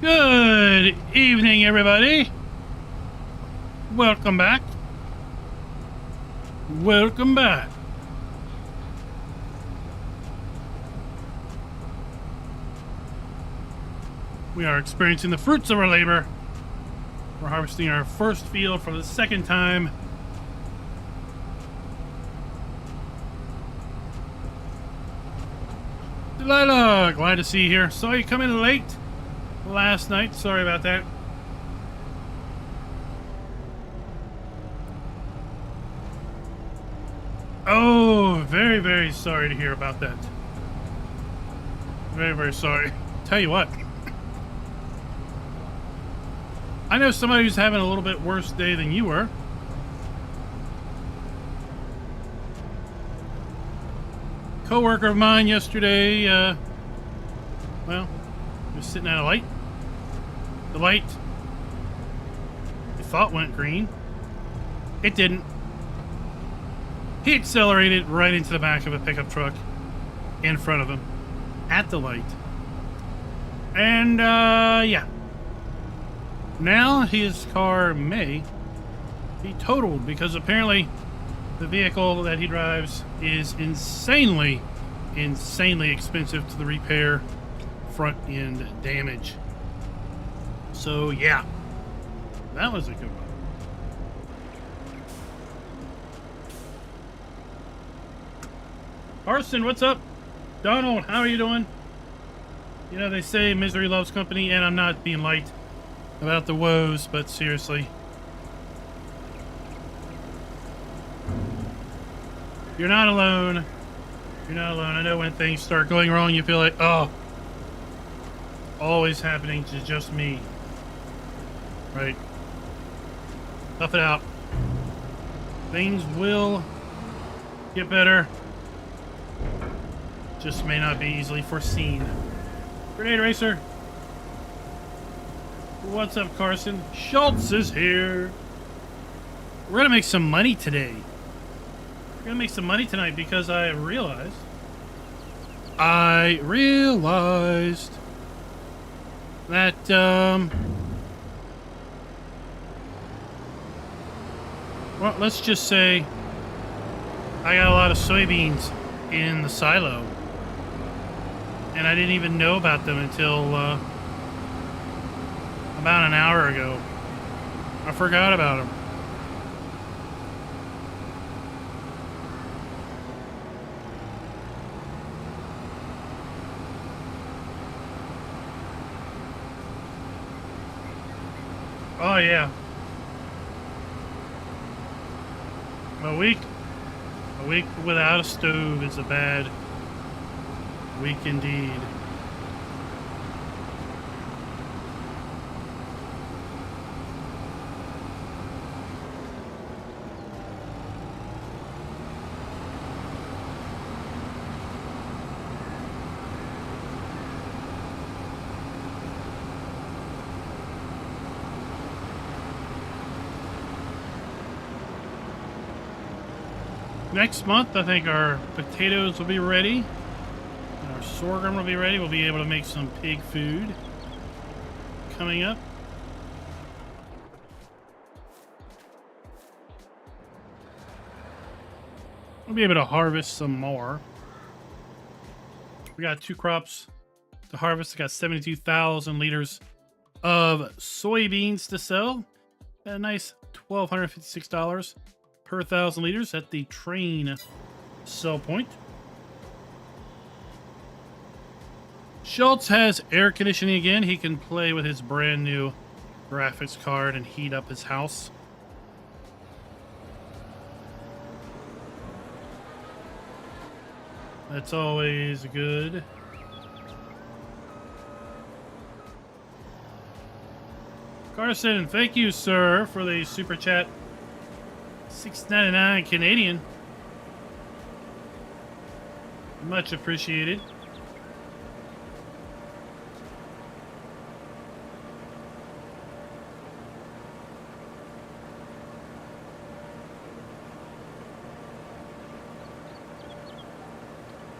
Good evening, everybody. Welcome back. Welcome back. We are experiencing the fruits of our labor. We're harvesting our first field for the second time. Delilah, glad to see you here. Saw you come in late last night. Sorry about that. Oh, very, very sorry to hear about that. Very, very sorry. Tell you what. I know somebody who's having a little bit worse day than you were. Coworker of mine yesterday, well, he was sitting at a light. The light, he thought went green. It didn't. He accelerated right into the back of a pickup truck in front of him at the light. And, yeah. Now his car may be totaled because apparently the vehicle that he drives is insanely expensive to the repair front end damage. So yeah, that was a good one. Carson, what's up? Donald, how are you doing? You know, they say misery loves company, and I'm not being light about the woes, but seriously. You're not alone. You're not alone. I know when things start going wrong, you feel like, oh, always happening to just me. Right. Tough it out. Things will get better. Just may not be easily foreseen. Grenade Racer. What's up, Carson? Schultz is here. We're gonna make some money today. We're gonna make some money tonight because I realized that well, let's just say I got a lot of soybeans in the silo, and I didn't even know about them until about an hour ago. I forgot about them. Oh yeah. A week without a stove is a bad week indeed. Next month, I think our potatoes will be ready. And our sorghum will be ready. We'll be able to make some pig food coming up. We'll be able to harvest some more. We got 2 crops to harvest. We got 72,000 liters of soybeans to sell at a nice $1,256 per 1,000 liters at the train sell point. Schultz has air conditioning again. He can play with his brand new graphics card and heat up his house. That's always good. Carson, thank you, sir, for the super chat. $6.99 Canadian. Much appreciated.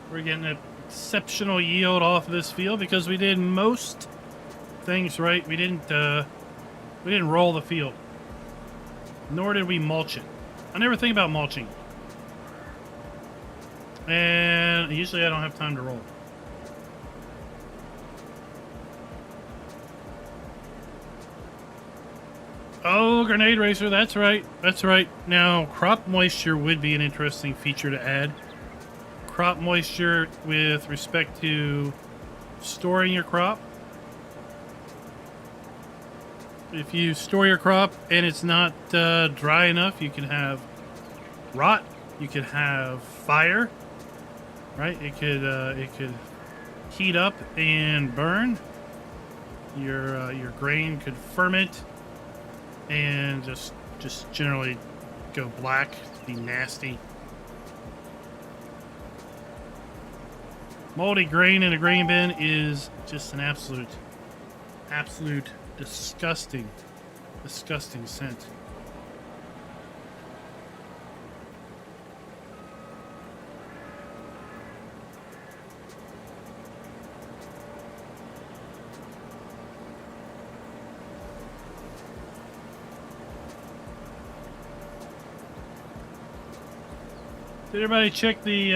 We're getting an exceptional yield off of this field because we did most things right. We didn't roll the field, nor did we mulch it. I never think about mulching, and usually I don't have time to roll. Oh, grenade racer, that's right. That's right. Now, crop moisture would be an interesting feature to add. Crop moisture with respect to storing your crop. If you store your crop and it's not dry enough, you can have rot. You could have fire, right? It could heat up and burn. Your grain could ferment and just generally go black, be nasty. Moldy grain in a grain bin is just an absolute disgusting scent. Did everybody check the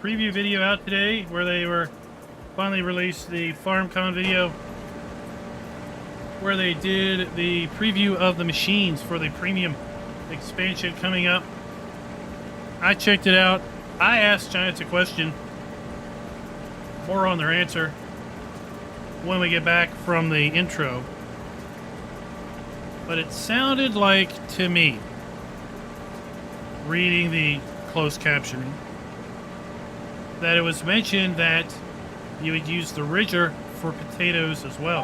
preview video out today, where they were finally released the FarmCon video, where they did the preview of the machines for the premium expansion coming up? I checked it out. I asked Giants a question. More on their answer when we get back from the intro. But it sounded like, to me, reading the closed captioning, that it was mentioned that you would use the ridger for potatoes as well.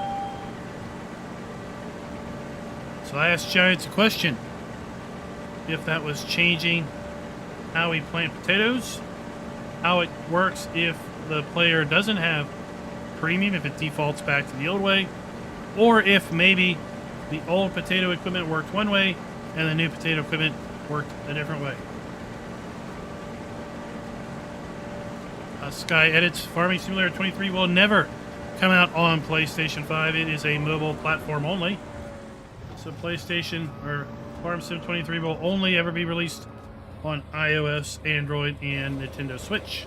So I asked Giants a question, if that was changing how we plant potatoes, how it works if the player doesn't have premium, if it defaults back to the old way, or if maybe the old potato equipment worked one way and the new potato equipment worked a different way. Sky edits Farming Simulator 23 will never come out on PlayStation 5. It is a mobile platform only. So PlayStation or Farm Sim 23 will only ever be released on iOS, Android, and Nintendo Switch.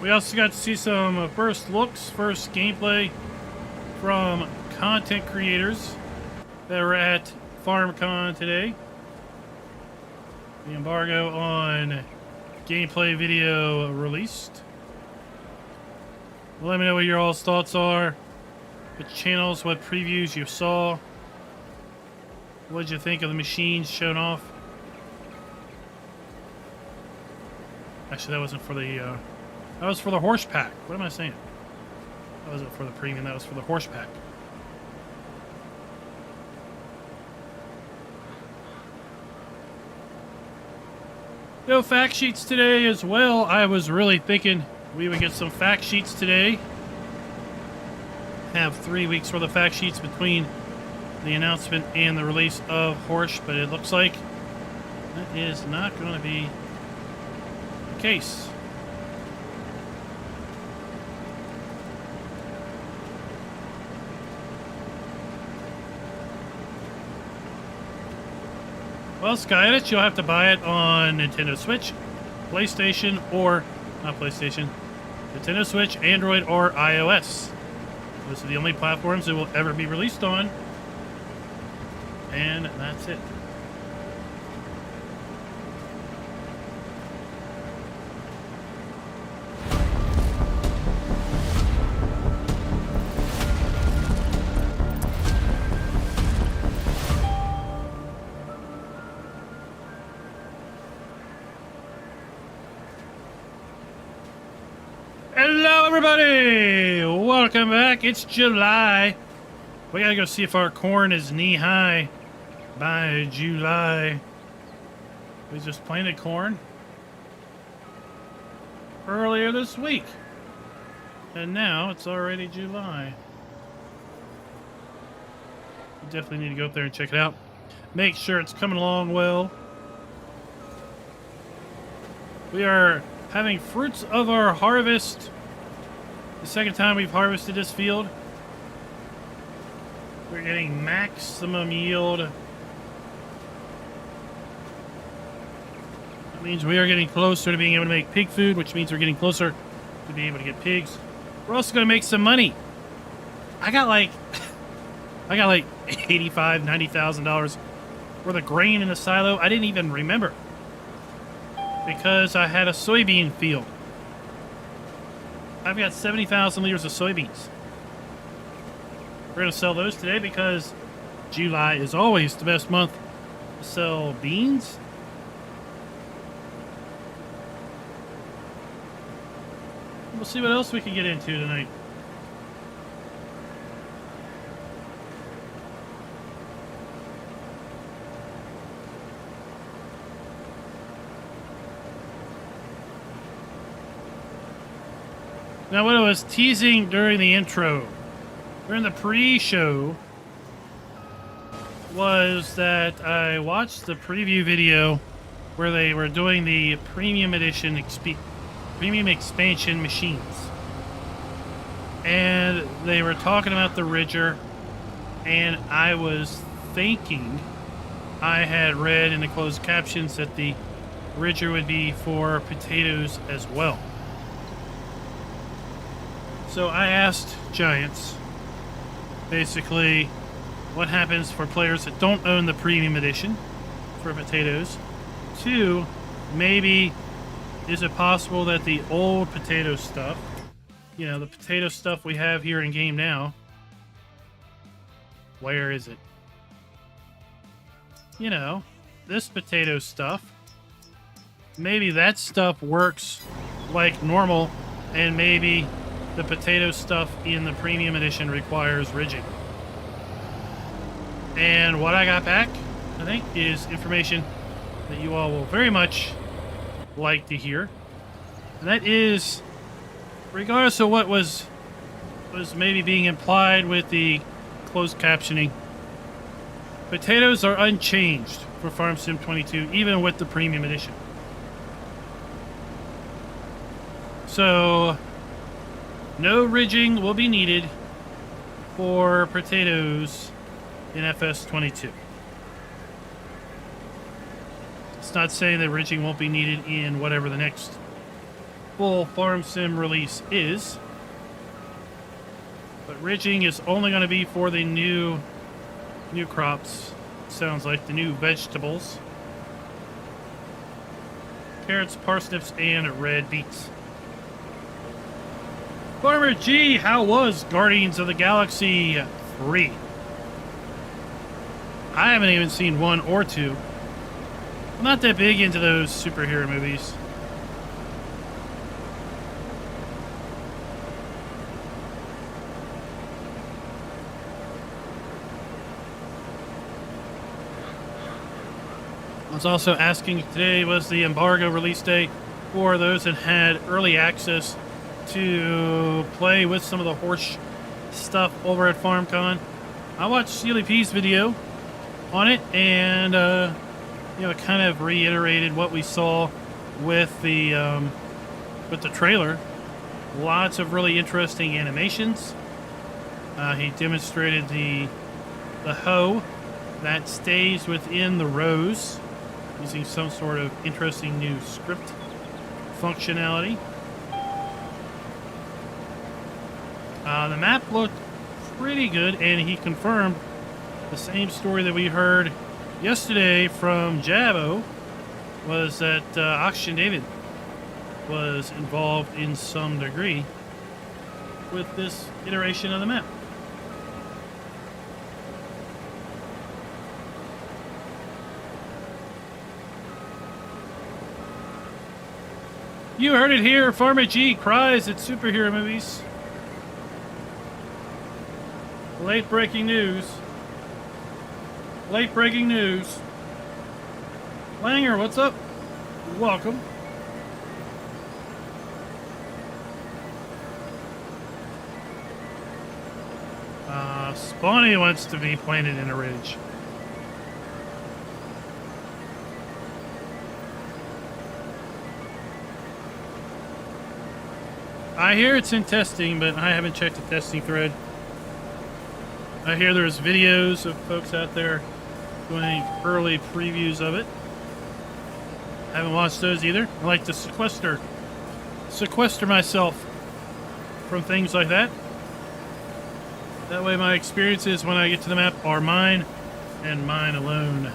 We also got to see some first looks, first gameplay from content creators that were at FarmCon today. The embargo on gameplay video released. Let me know what your all's thoughts are. What channels, what previews you saw. What did you think of the machines shown off? Actually, that wasn't for the... that was for the horse pack. What am I saying? That wasn't for the premium. That was for the horse pack. No fact sheets today as well. I was really thinking we would get some fact sheets today. Have 3 weeks worth of fact sheets between the announcement and the release of horse, but it looks like that is not going to be the case. Well, Skynet, you'll have to buy it on Nintendo Switch, PlayStation, or not PlayStation, Nintendo Switch, Android, or iOS. Those are the only platforms it will ever be released on. And that's it. everybody! Welcome back. It's July. We gotta go see if our corn is knee-high by July. We just planted corn earlier this week. And now it's already July. You definitely need to go up there and check it out. Make sure it's coming along well. We are having fruits of our harvest. The second time we've harvested this field. We're getting maximum yield. That means we are getting closer to being able to make pig food, which means we're getting closer to being able to get pigs. We're also going to make some money. I got like $85,000, $90,000 worth of grain in the silo. I didn't even remember because I had a soybean field. I've got 70,000 liters of soybeans. We're going to sell those today because July is always the best month to sell beans. We'll see what else we can get into tonight. Now, what I was teasing during the intro, during the pre-show, was that I watched the preview video where they were doing the premium edition premium expansion machines. And they were talking about the ridger, and I was thinking I had read in the closed captions that the ridger would be for potatoes as well. So I asked Giants, basically, what happens for players that don't own the premium edition for potatoes? 2, maybe, is it possible that the old potato stuff, you know, the potato stuff we have here in game now, where is it? You know, this potato stuff, maybe that stuff works like normal, and maybe the potato stuff in the premium edition requires ridging. And what I got back, I think, is information that you all will very much like to hear. And that is, regardless of what was maybe being implied with the closed captioning, potatoes are unchanged for Farm Sim 22, even with the premium edition. So no ridging will be needed for potatoes in FS22. It's not saying that ridging won't be needed in whatever the next full Farm Sim release is. But ridging is only going to be for the new crops. Sounds like the new vegetables. Carrots, parsnips, and red beets. Farmer G, how was Guardians of the Galaxy 3? I haven't even seen 1 or 2. I'm not that big into those superhero movies. I was also asking, today was the embargo release day for those that had early access to play with some of the horse stuff over at FarmCon. I watched Steely P's video on it, and you know, it kind of reiterated what we saw with the trailer. Lots of really interesting animations. He demonstrated the hoe that stays within the rows using some sort of interesting new script functionality. The map looked pretty good, and he confirmed the same story that we heard yesterday from Jabo, was that Oxygen David was involved in some degree with this iteration of the map. You heard it here. Farmer G cries at superhero movies. Late breaking news. Late breaking news. Langer, what's up? Welcome. Spawny wants to be planted in a ridge. I hear it's in testing, but I haven't checked the testing thread. I hear there's videos of folks out there doing early previews of it. I haven't watched those either. I like to sequester myself from things like that. That way my experiences when I get to the map are mine and mine alone.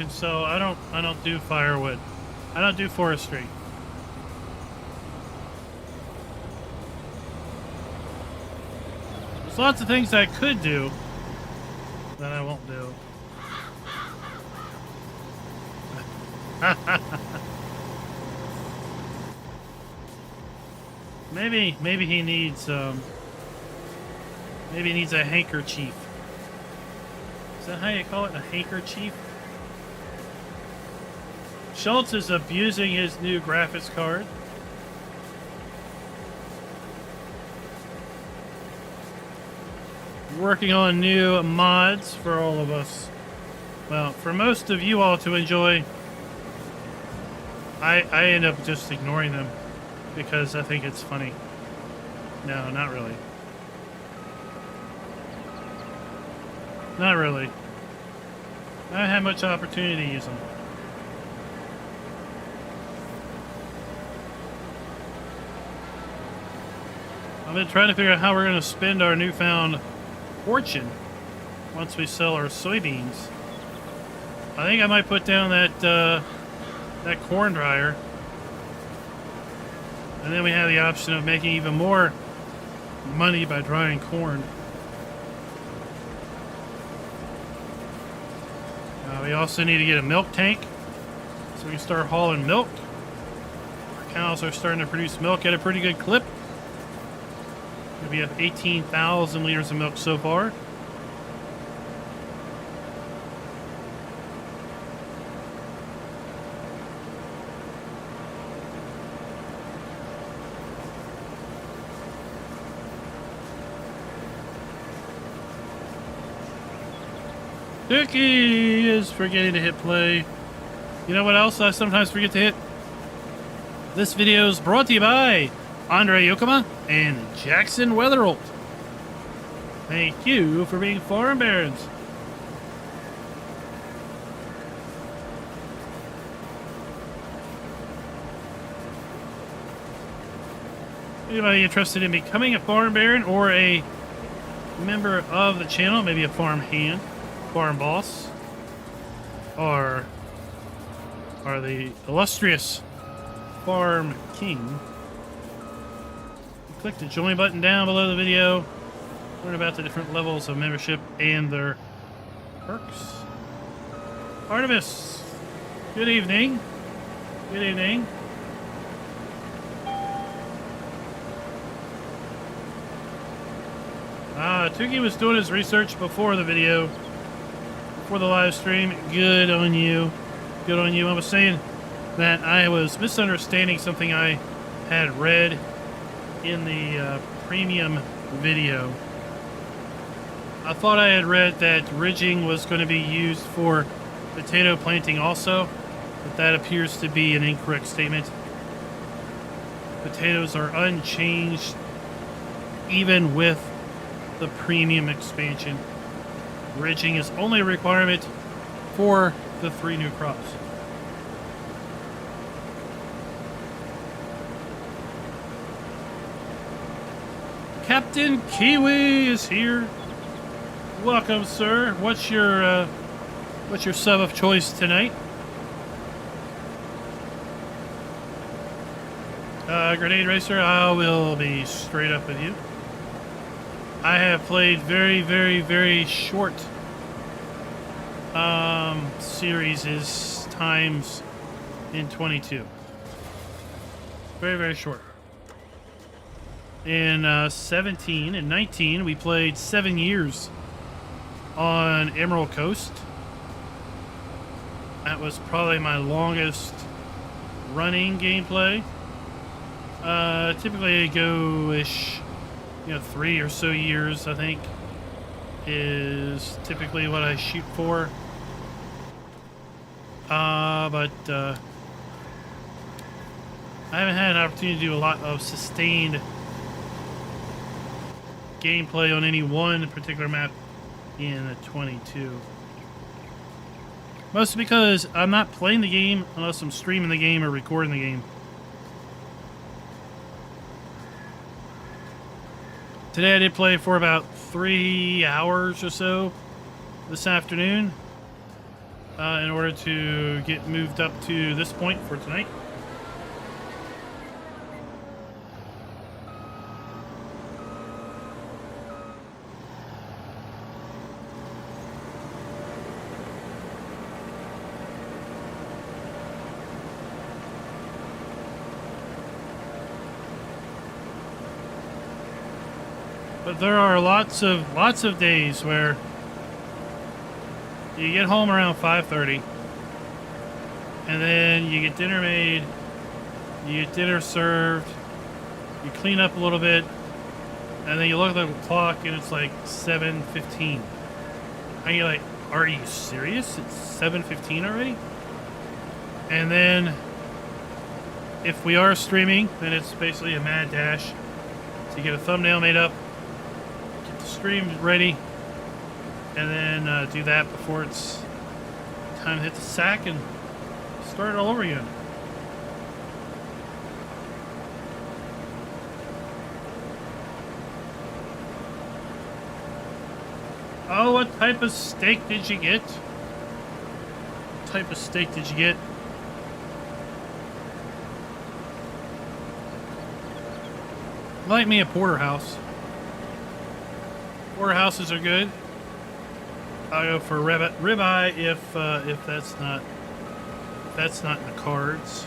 So I don't do firewood. I don't do forestry. There's lots of things I could do that I won't do. Maybe he needs maybe he needs a handkerchief. Is that how you call it? A handkerchief? Schultz is abusing his new graphics card. Working on new mods for all of us. Well, for most of you all to enjoy. I end up just ignoring them because I think it's funny. No, not really. Not really. I haven't had much opportunity to use them. I've been trying to figure out how we're going to spend our newfound fortune once we sell our soybeans. I think I might put down that corn dryer, and then we have the option of making even more money by drying corn. We also need to get a milk tank so we can start hauling milk. Our cows are starting to produce milk at a pretty good clip. We have 18,000 liters of milk so far. Dookie is forgetting to hit play. You know what else I sometimes forget to hit? This video is brought to you by Andre Yokoma and Jackson Weatherolt. Thank you for being farm barons. Anybody interested in becoming a farm baron or a member of the channel, maybe a farm hand, farm boss, or the illustrious Farm King, click the join button down below the video. Learn about the different levels of membership and their perks. Artemis, good evening. Good evening. Tuki was doing his research before the video, before the live stream. Good on you. Good on you. I was saying that I was misunderstanding something I had read in the premium video. I thought I had read that ridging was going to be used for potato planting also, but that appears to be an incorrect statement. Potatoes are unchanged even with the premium expansion. Ridging is only a requirement for the 3 new crops. Captain Kiwi is here. Welcome, sir. What's your sub of choice tonight? Grenade Racer, I will be straight up with you. I have played very, very, very short series times in 22. Very, very short. In 17 and 19, we played 7 years on Emerald Coast. That was probably my longest running gameplay. Typically I go-ish, 3 or so years, I think, is typically what I shoot for. But I haven't had an opportunity to do a lot of sustained gameplay on any one particular map in 22. Mostly because I'm not playing the game unless I'm streaming the game or recording the game. Today I did play for about 3 hours or so this afternoon in order to get moved up to this point for tonight. But there are lots of days where you get home around 5:30, and then you get dinner made, you get dinner served, you clean up a little bit, and then you look at the clock and it's like 7:15. And you're like, are you serious? It's 7:15 already? And then if we are streaming, then it's basically a mad dash to get a thumbnail made up, stream ready, and then do that before it's time to hit the sack and start it all over again. Oh, what type of steak did you get? What type of steak did you get? Like me a porterhouse. Porterhouses are good. I'll go for ribeye if that's not in the cards.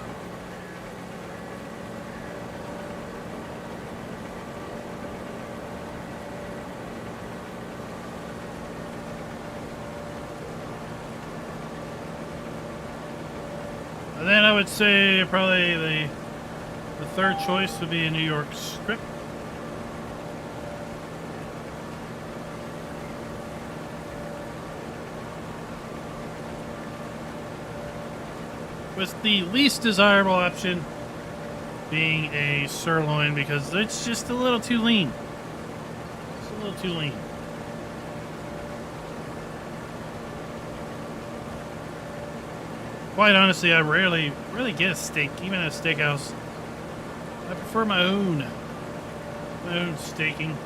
And then I would say probably the third choice would be a New York strip. With the least desirable option being a sirloin because it's just a little too lean. It's a little too lean. Quite honestly, I rarely get a steak, even at a steakhouse. I prefer my own steaking.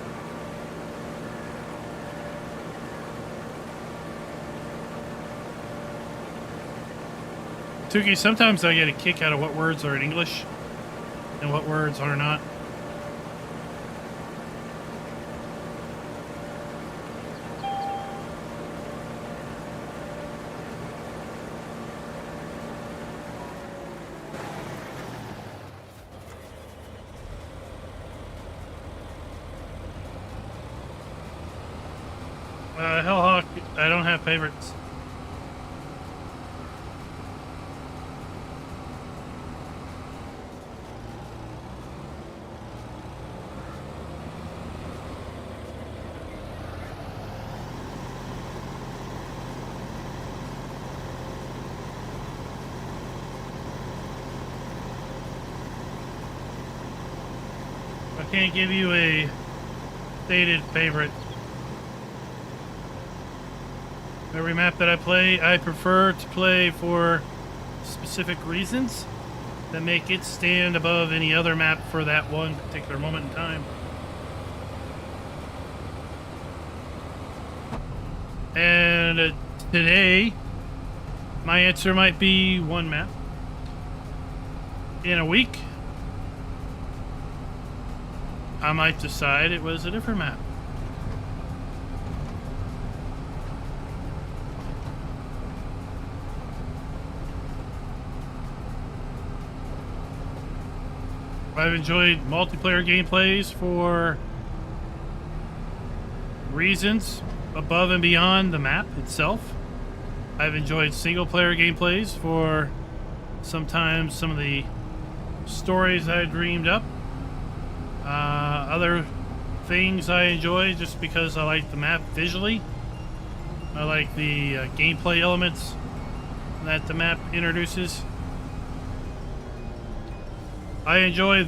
Tuki, sometimes I get a kick out of what words are in English and what words are not. Hellhawk, I don't have favorites. I can't give you a stated favorite. Every map that I play, I prefer to play for specific reasons that make it stand above any other map for that one particular moment in time. And today, my answer might be one map. In a week, I might decide it was a different map. I've enjoyed multiplayer gameplays for reasons above and beyond the map itself. I've enjoyed single player gameplays for sometimes some of the stories I dreamed up. Other things I enjoy just because I like the map visually. I like the gameplay elements that the map introduces. I enjoy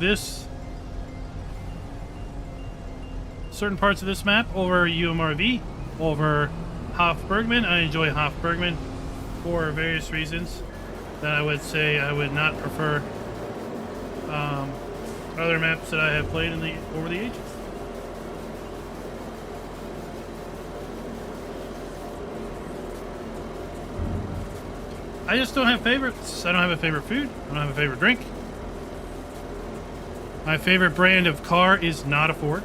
certain parts of this map over UMRV, over Hofburgman. I enjoy Hofburgman for various reasons that I would say I would not prefer other maps that I have played over the ages. I just don't have favorites. I don't have a favorite food. I don't have a favorite drink. My favorite brand of car is not a Ford.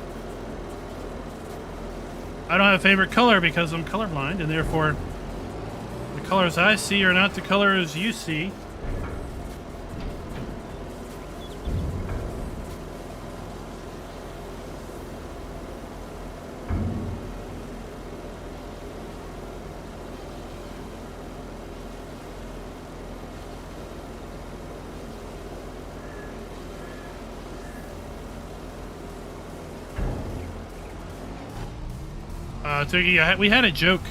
I don't have a favorite color because I'm colorblind, and therefore the colors I see are not the colors you see. We had a joke.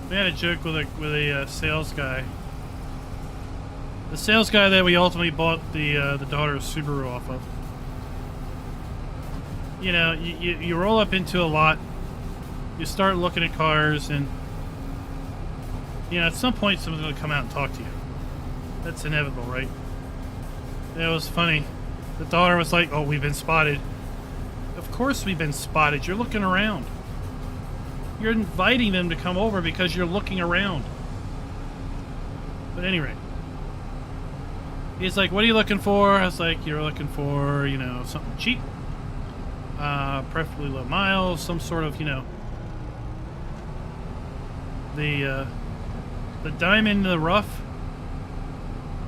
We had a joke with a sales guy. The sales guy that we ultimately bought the daughter of Subaru off of. You know, you roll up into a lot, you start looking at cars, and you know, at some point someone's going to come out and talk to you. That's inevitable, right? It was funny. The daughter was like, "Oh, we've been spotted." Of course we've been spotted. You're looking around. You're inviting them to come over because you're looking around. But anyway, he's like, "What are you looking for?" I was like, "You're looking for, you know, something cheap, preferably low miles, some sort of, you know, the diamond in the rough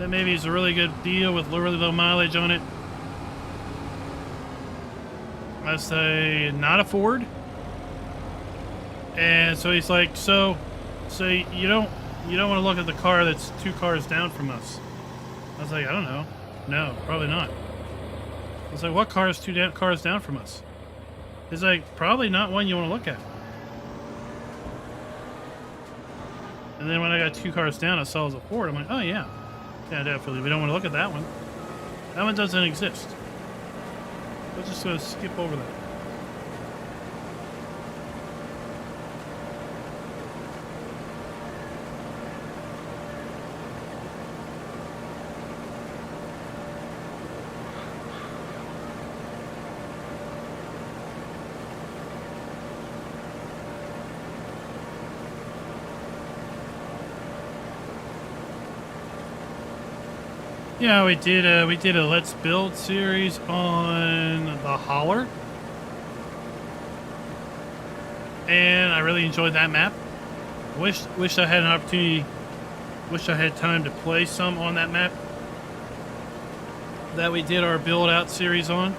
that maybe is a really good deal with really low mileage on it." I say, "Not a Ford." And so he's like, so you don't want to look at the car that's 2 cars down from us?" I was like, "I don't know. No, probably not." I was like, "What car is 2 cars down from us?" He's like, "Probably not one you want to look at." And then when I got 2 cars down, I saw it was a Ford. I'm like, "Oh yeah, definitely. We don't want to look at that one. That one doesn't exist. We're just going to skip over that." Yeah, we did a Let's Build series on the Holler, and I really enjoyed that map. Wish I had an opportunity. Wish I had time to play some on that map that we did our build out series on.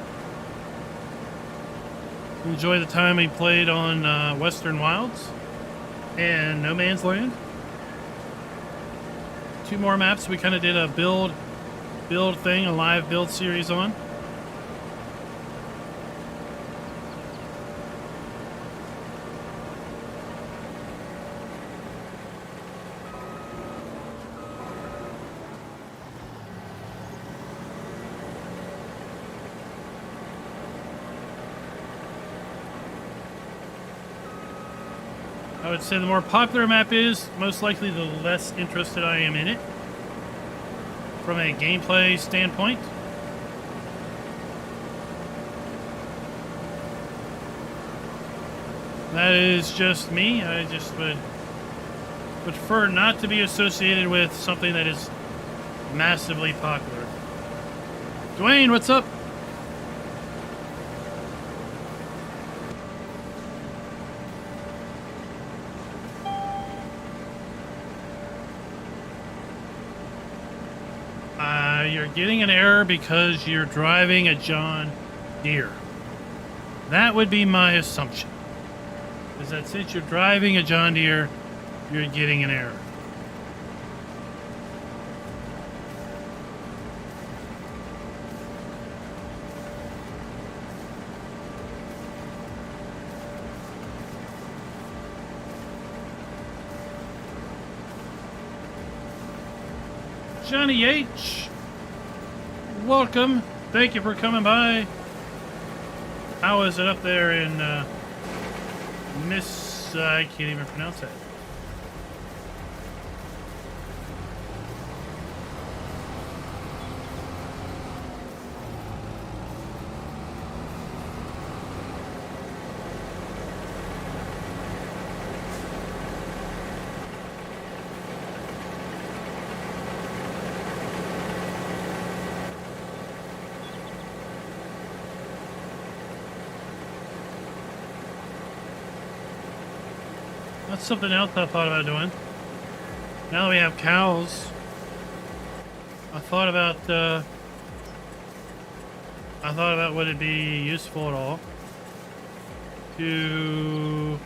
Enjoy the time we played on Western Wilds and No Man's Land. 2 more maps we kind of did a build thing, a live build series on. I would say the more popular a map is, most likely the less interested I am in it from a gameplay standpoint. That is just me. I just would prefer not to be associated with something that is massively popular. Dwayne, what's up? You're getting an error because you're driving a John Deere. That would be my assumption. Is that since you're driving a John Deere, you're getting an error. Johnny H, welcome. Thank you for coming by. How is it up there in I can't even pronounce that. That's something else I thought about doing. Now that we have cows, I thought about would it be useful at all to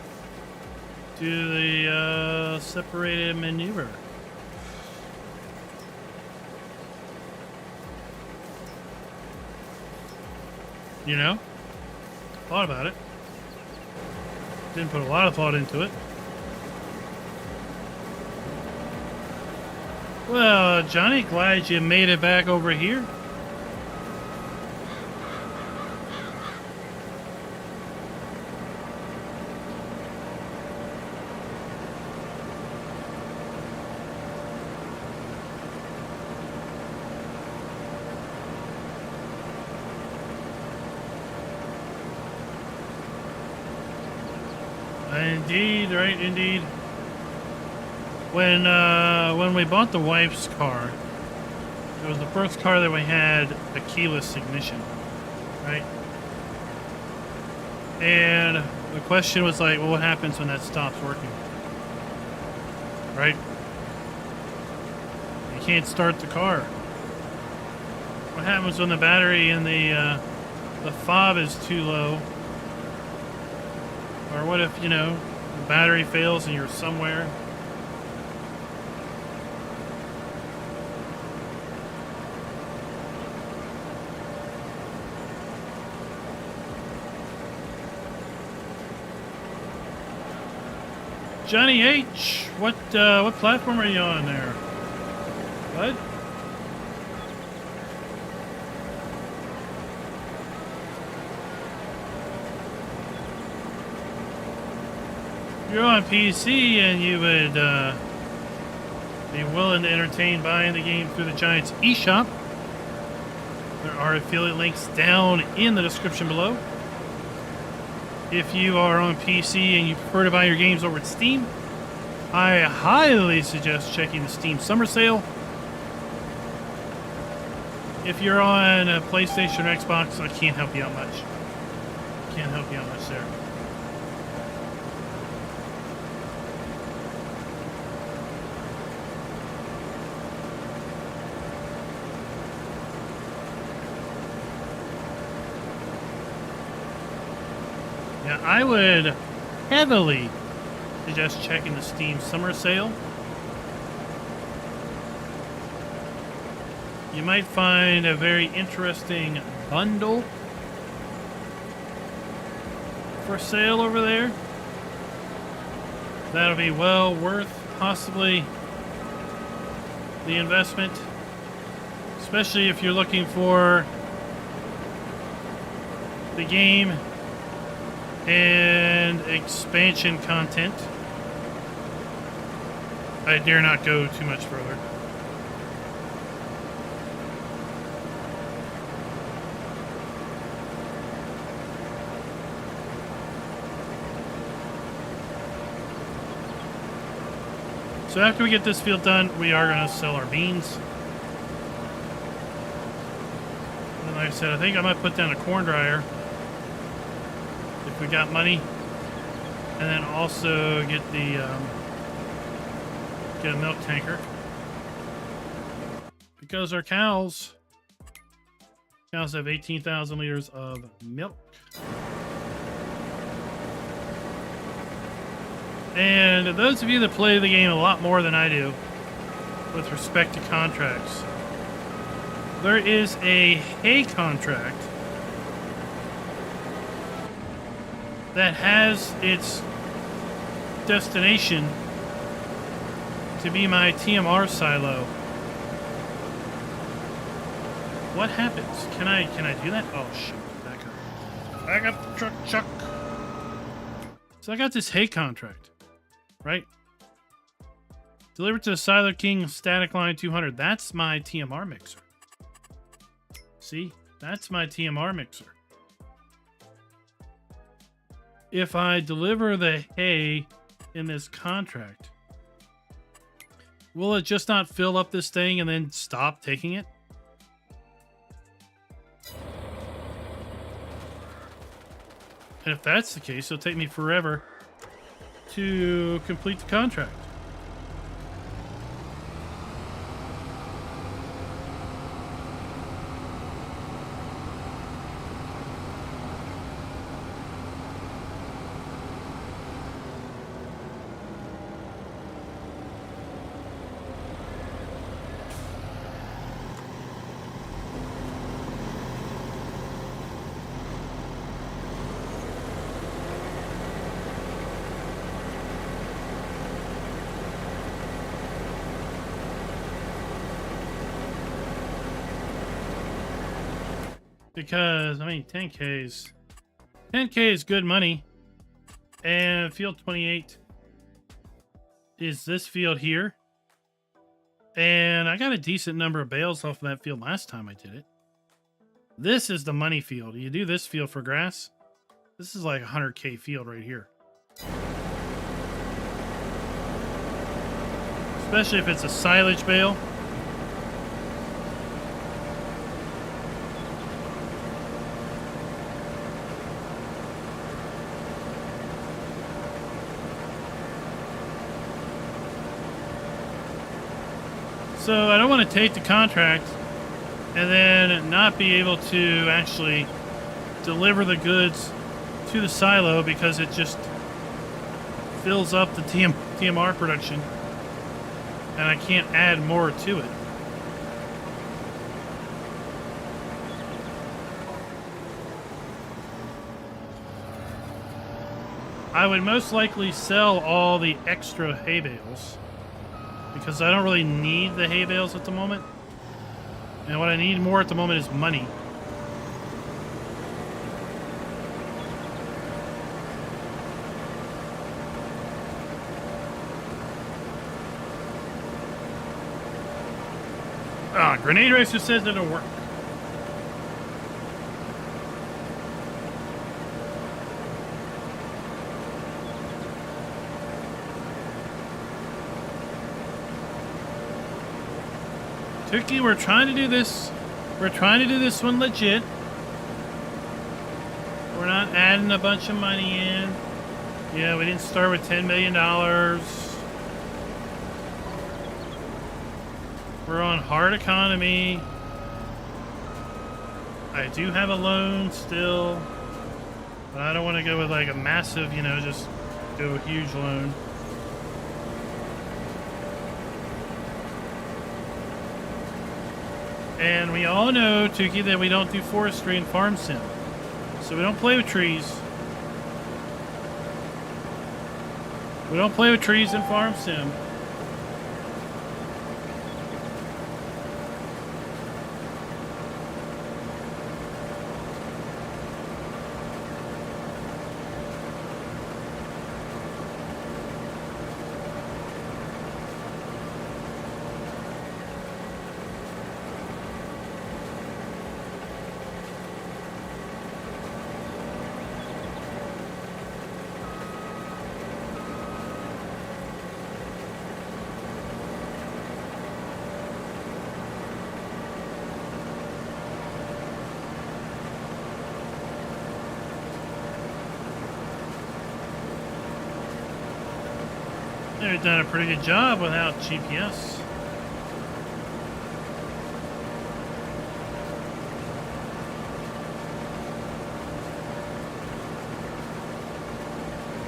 do the separated manure. You know, thought about it. Didn't put a lot of thought into it. Well, Johnny, glad you made it back over here. Indeed, right, indeed. When we bought the wife's car, it was the first car that we had a keyless ignition, right? And the question was like, well, what happens when that stops working, right? You can't start the car. What happens when the battery in the fob is too low? Or what if, you know, the battery fails and you're somewhere? Johnny H, what platform are you on there? What? You're on PC and you would be willing to entertain buying the game through the Giants eShop. There are affiliate links down in the description below. If you are on PC and you prefer to buy your games over at Steam, I highly suggest checking the Steam Summer Sale. If you're on a PlayStation or Xbox, I can't help you out much. Can't help you out much there. Yeah, I would heavily suggest checking the Steam Summer Sale. You might find a very interesting bundle for sale over there. That'll be well worth possibly the investment, especially if you're looking for the game and expansion content. I dare not go too much further. So after we get this field done, we are going to sell our beans. And like I said, I think I might put down a corn dryer if we got money. And then also get the get a milk tanker. Because our cows have 18,000 liters of milk. And those of you that play the game a lot more than I do with respect to contracts, there is a hay contract that has its destination to be my TMR silo. What happens? Can I do that? Oh shoot, back up. Back up the truck, Chuck. So I got this hay contract, right? Delivered to the Silo King static line 200. That's my TMR mixer. See? That's my TMR mixer. If I deliver the hay in this contract, will it just not fill up this thing and then stop taking it? And if that's the case, it'll take me forever to complete the contract. Because, I mean, 10K is good money. And field 28 is this field here. And I got a decent number of bales off of that field last time I did it. This is the money field. You do this field for grass. This is like a 100K field right here. Especially if it's a silage bale. So I don't want to take the contract and then not be able to actually deliver the goods to the silo because it just fills up the TMR production and I can't add more to it. I would most likely sell all the extra hay bales because I don't really need the hay bales at the moment. And what I need more at the moment is money. Ah, Grenade Racer says it'll work. Tookie, we're trying to do this. We're trying to do this one legit. We're not adding a bunch of money in. Yeah, we didn't start with $10 million. We're on hard economy. I do have a loan still. But I don't want to go with like a massive, you know, just do a huge loan. And we all know, Tukey, that we don't do forestry and farm sim. So we don't play with trees. We don't play with trees in farm sim. They've done a pretty good job without GPS.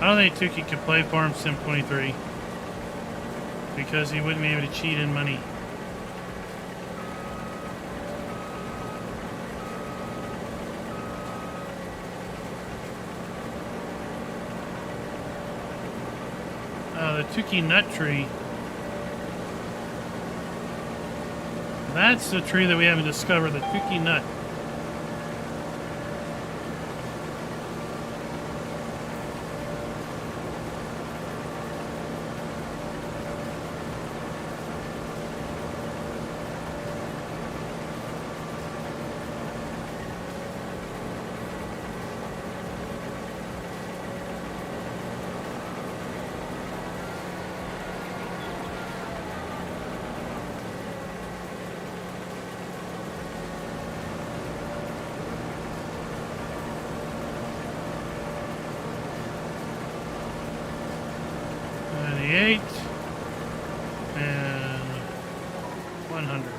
I don't think Tukey could play Farm Sim 23 because he wouldn't be able to cheat in money. The Tukey nut tree. That's the tree that we haven't discovered, the Tukey nut. And 100.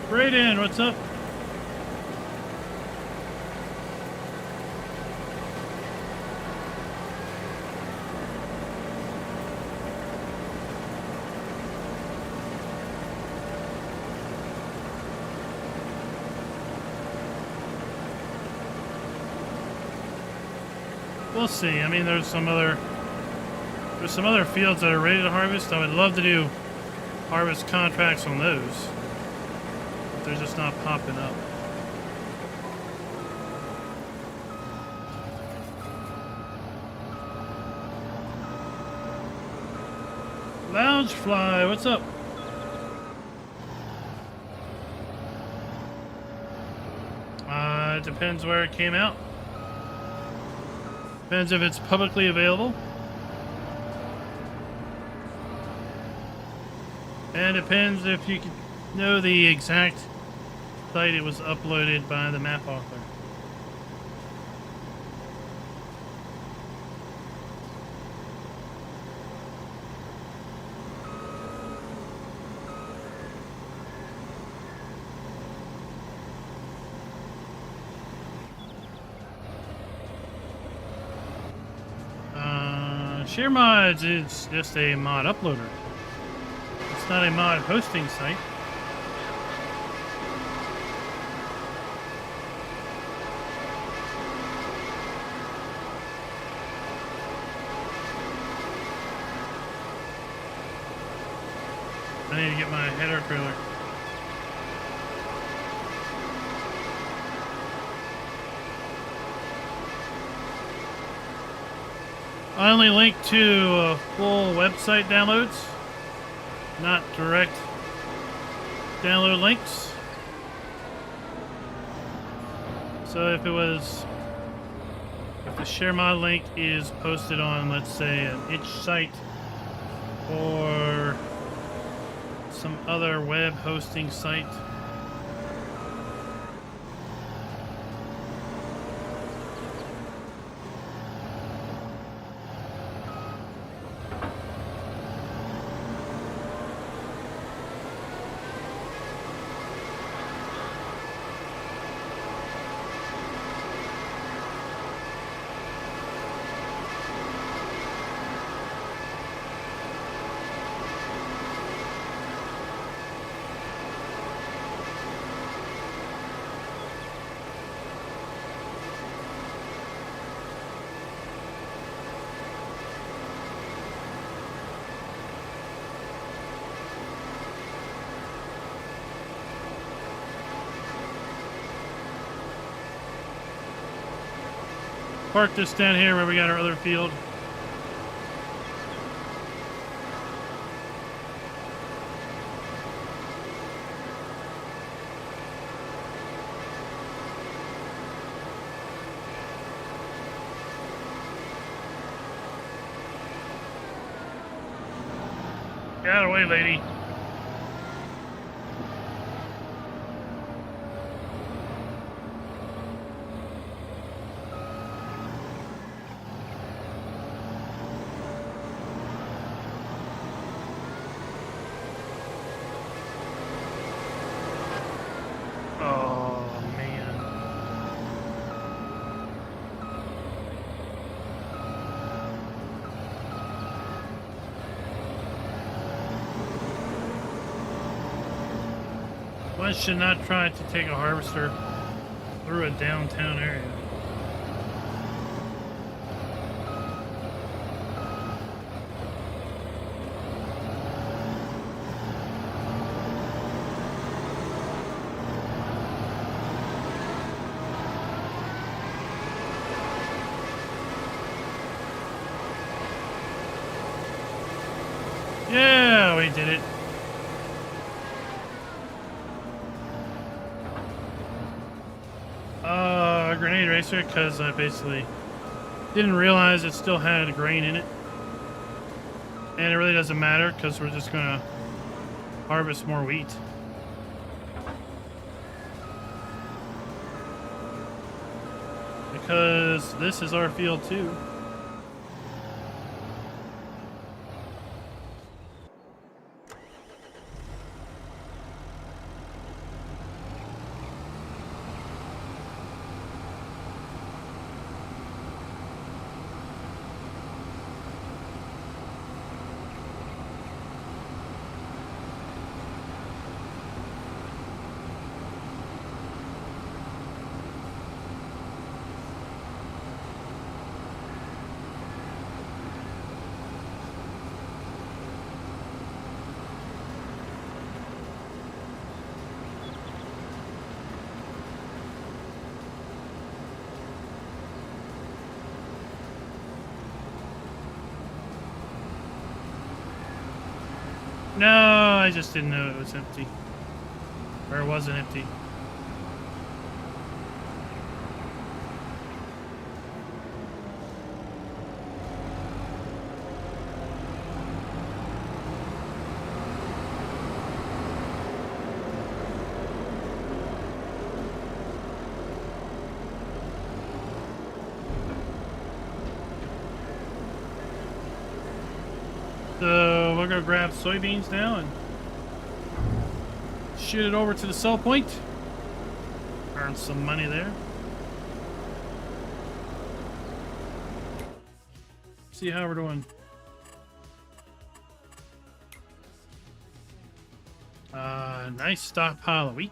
Brayden, what's up? We'll see. I mean, there's some other fields that are ready to harvest. I would love to do harvest contracts on those. They're just not popping up. Loungefly, what's up? It depends where it came out. Depends if it's publicly available. And depends if you can know the exact site it was uploaded by the map author. Share Mods is just a mod uploader. It's not a mod hosting site. I need to get my header trailer. I only link to full website downloads, not direct download links. So if the share mod link is posted on, let's say, an itch site or some other web hosting site, park this down here where we got our other field. Get out of the way, lady. Oh, man. One should not try to take a harvester through a downtown area. Yeah, we did it. Grenade racer, because I basically didn't realize it still had grain in it. And it really doesn't matter, because we're just going to harvest more wheat. Because this is our field too. No, I just didn't know it was empty. Or it wasn't empty. So we're gonna grab soybeans now and shoot it over to the sell point. Earn some money there. See how we're doing. Nice stockpile of wheat.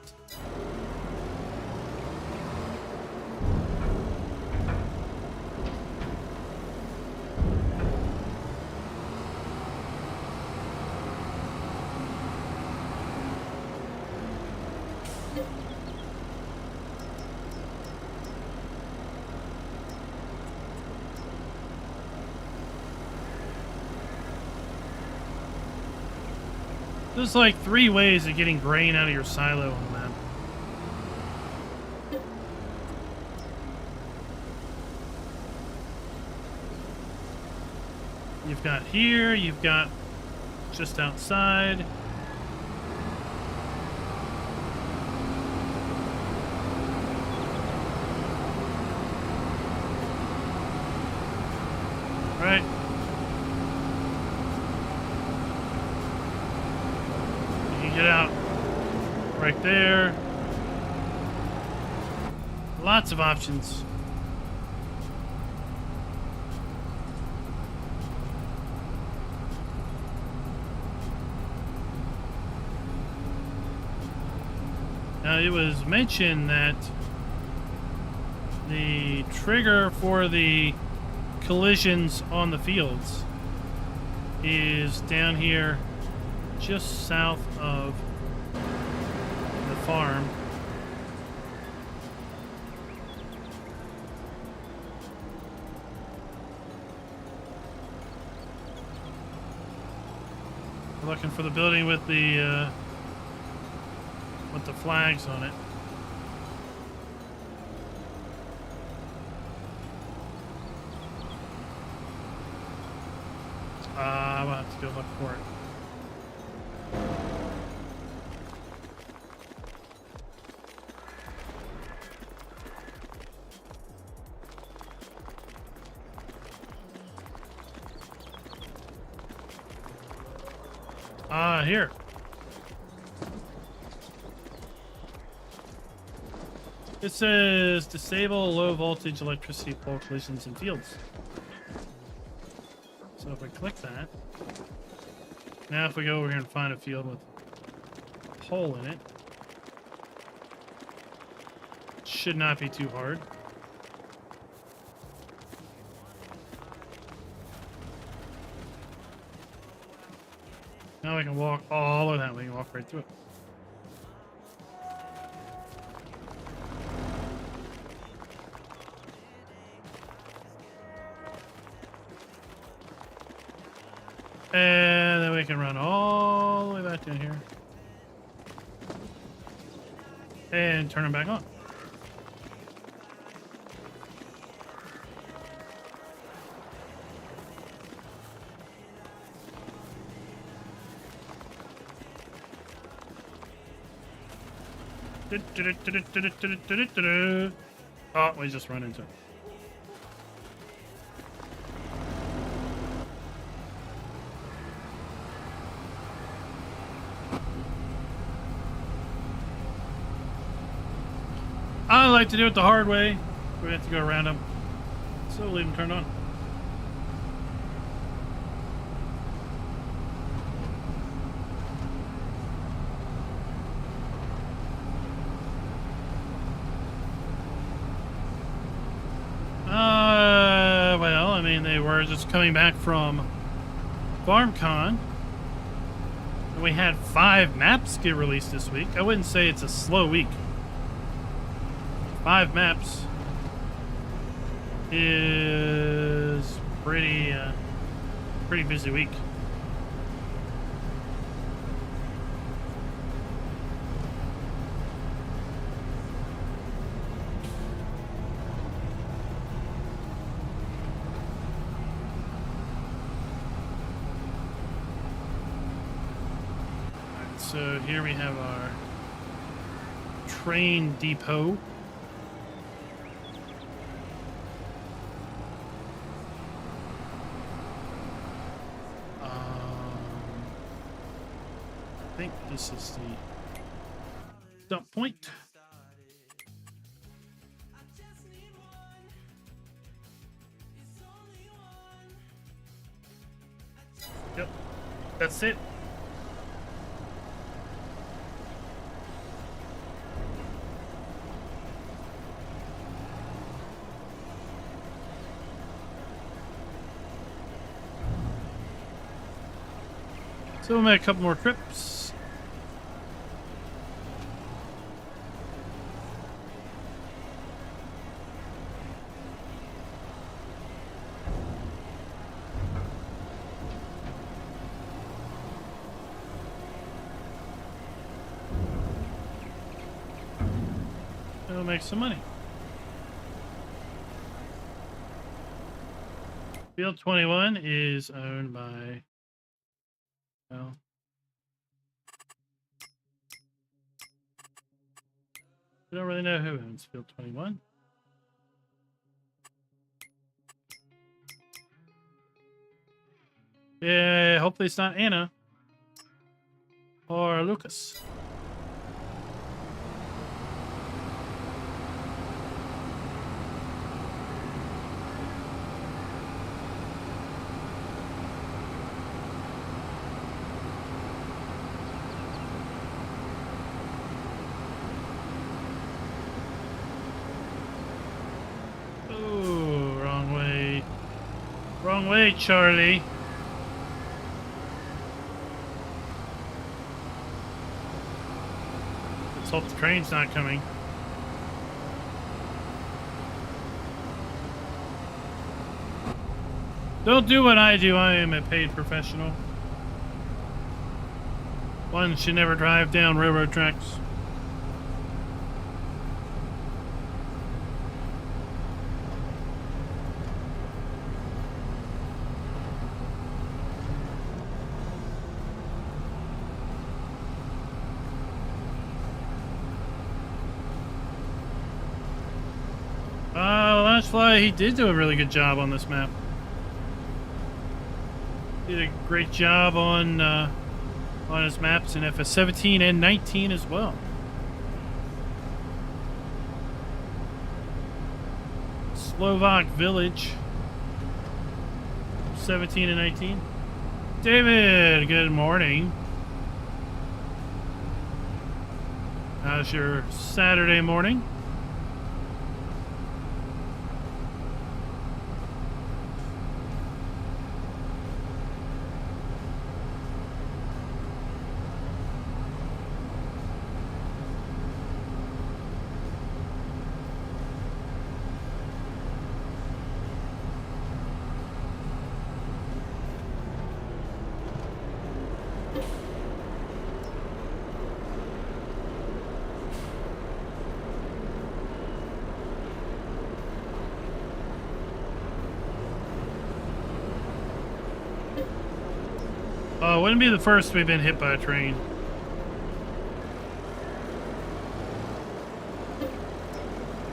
There's like 3 ways of getting grain out of your silo on the map. You've got here, you've got just outside. Right. Get out right there. Lots of options. Now it was mentioned that the trigger for the collisions on the fields is down here just south of the farm. We're looking for the building with the flags on it. We'll have to go look for it. Here. It says disable low voltage electricity pole collisions in fields. So if we click that, now if we go over here and find a field with a pole in it, it should not be too hard. Now we can walk all of that. We can walk right through it. And then we can run all the way back down here. And turn them back on. Oh, we just run into it. I like to do it the hard way. We have to go around them. So leave them turned on. Well, I mean, they were just coming back from FarmCon. And we had 5 maps get released this week. I wouldn't say it's a slow week. 5 maps is pretty busy week. So here we have our train depot. I think this is the dump point. Yep, that's it. So we'll make a couple more trips. And we'll make some money. Field 21 is owned by... Well, we don't really know who owns Field 21. Yeah, hopefully it's not Anna or Lucas. Wrong way, Charlie. Let's hope the train's not coming. Don't do what I do. I am a paid professional. One should never drive down railroad tracks. Last fly, he did do a really good job on this map. Did a great job on his maps in FS17 and 19 as well. Slovak Village, 17 and 19. David, good morning. How's your Saturday morning? Oh, it wouldn't be the first we've been hit by a train.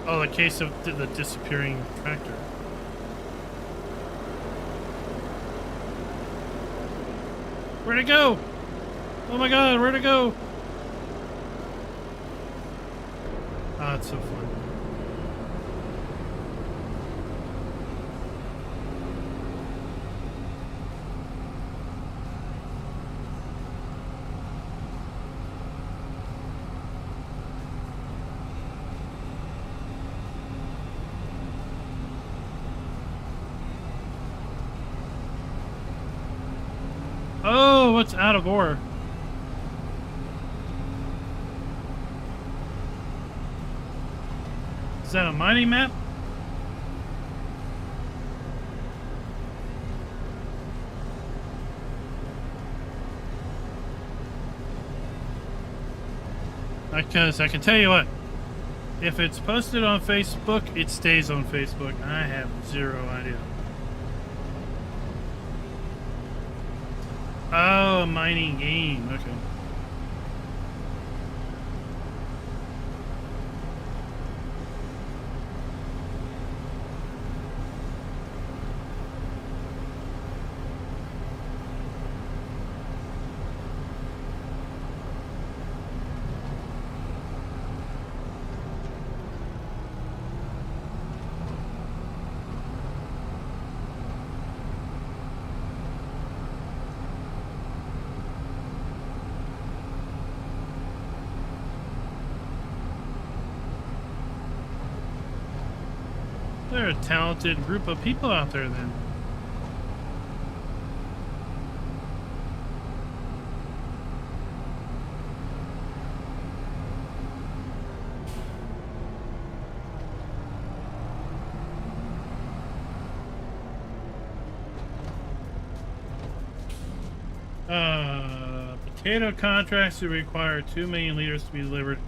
Oh, the case of the disappearing tractor. Where'd it go? Oh my god, where'd it go? Ah, it's so fun. Oh, what's out of ore? Is that a mining map? Because I can tell you what, if it's posted on Facebook, it stays on Facebook. I have zero idea. Oh, a mining game. Okay. They're a talented group of people out there then. Potato contracts that require 2 million liters to be delivered.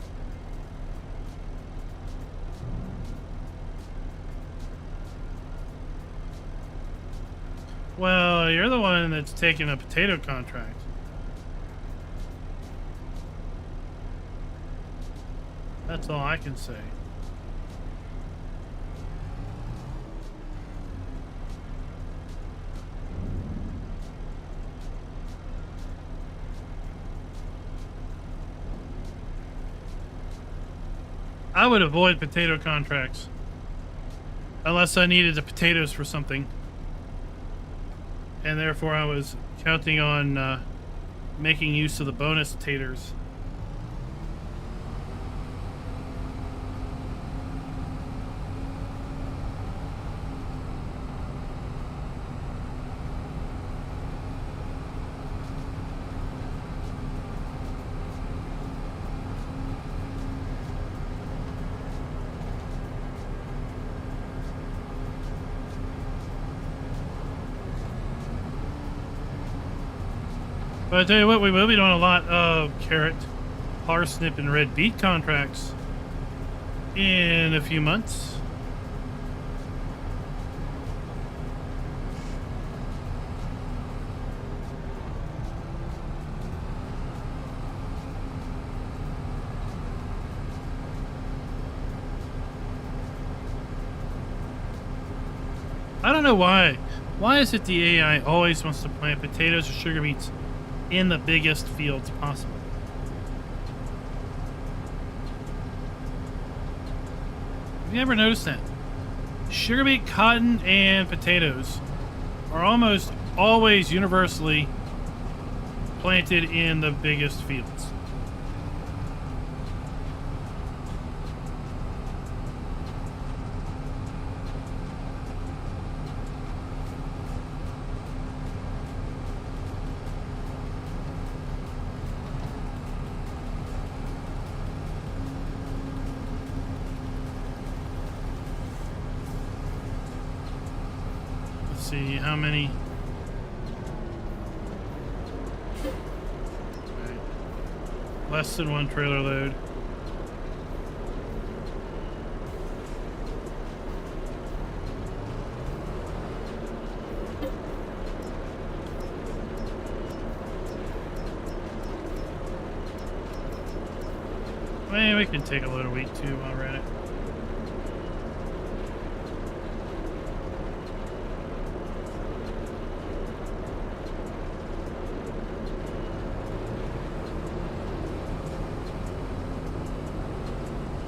Well, you're the one that's taking a potato contract. That's all I can say. I would avoid potato contracts unless I needed the potatoes for something. And therefore I was counting on making use of the bonus taters. But I tell you what, we will be doing a lot of carrot, parsnip, and red beet contracts in a few months. I don't know why. Why is it the AI always wants to plant potatoes or sugar beets in the biggest fields possible? Have you ever noticed that? Sugar beet, cotton, and potatoes are almost always universally planted in the biggest fields. See how many. Right. Less than one trailer load. Well, we can take a load of wheat too while we're at it.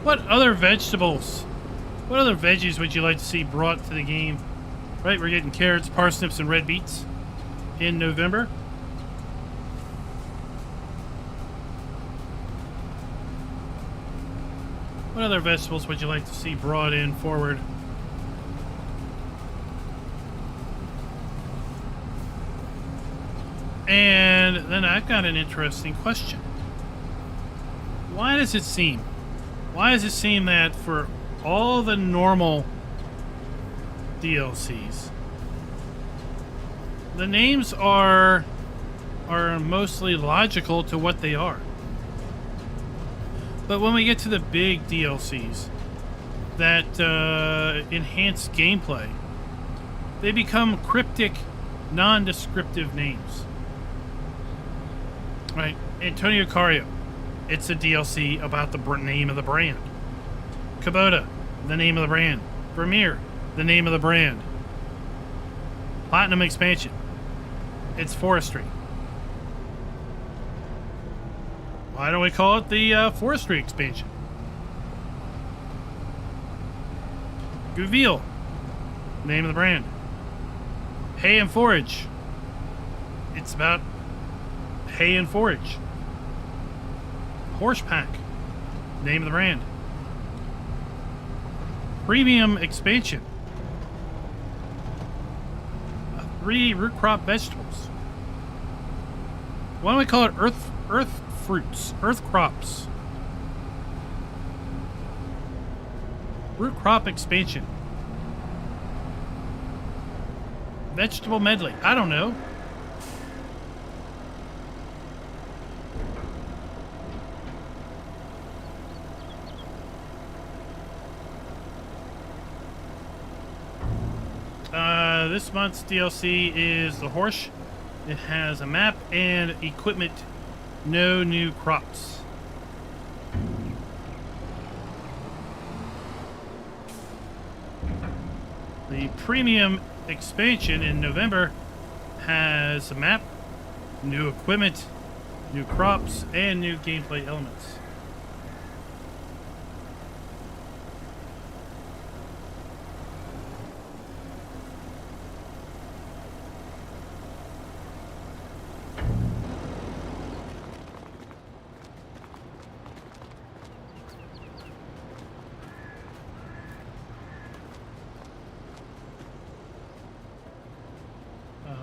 What other vegetables? What other veggies would you like to see brought to the game? Right, we're getting carrots, parsnips, and red beets in November. What other vegetables would you like to see brought in forward? And then I've got an interesting question. Why does it seem that for all the normal DLCs, the names are mostly logical to what they are? But when we get to the big DLCs that enhance gameplay, they become cryptic, non-descriptive names. Right? Antonio Cario. It's a DLC about the name of the brand. Kubota, the name of the brand. Vermeer, the name of the brand. Platinum expansion. It's forestry. Why don't we call it the forestry expansion? Gouville, name of the brand. Hay and forage. It's about hay and forage. Horsepack, name of the brand. Premium expansion. 3 root crop vegetables. Why don't we call it earth fruits, earth crops? Root crop expansion. Vegetable medley. I don't know. This month's DLC is the horse. It has a map and equipment. No new crops. The premium expansion in November has a map, new equipment, new crops, and new gameplay elements.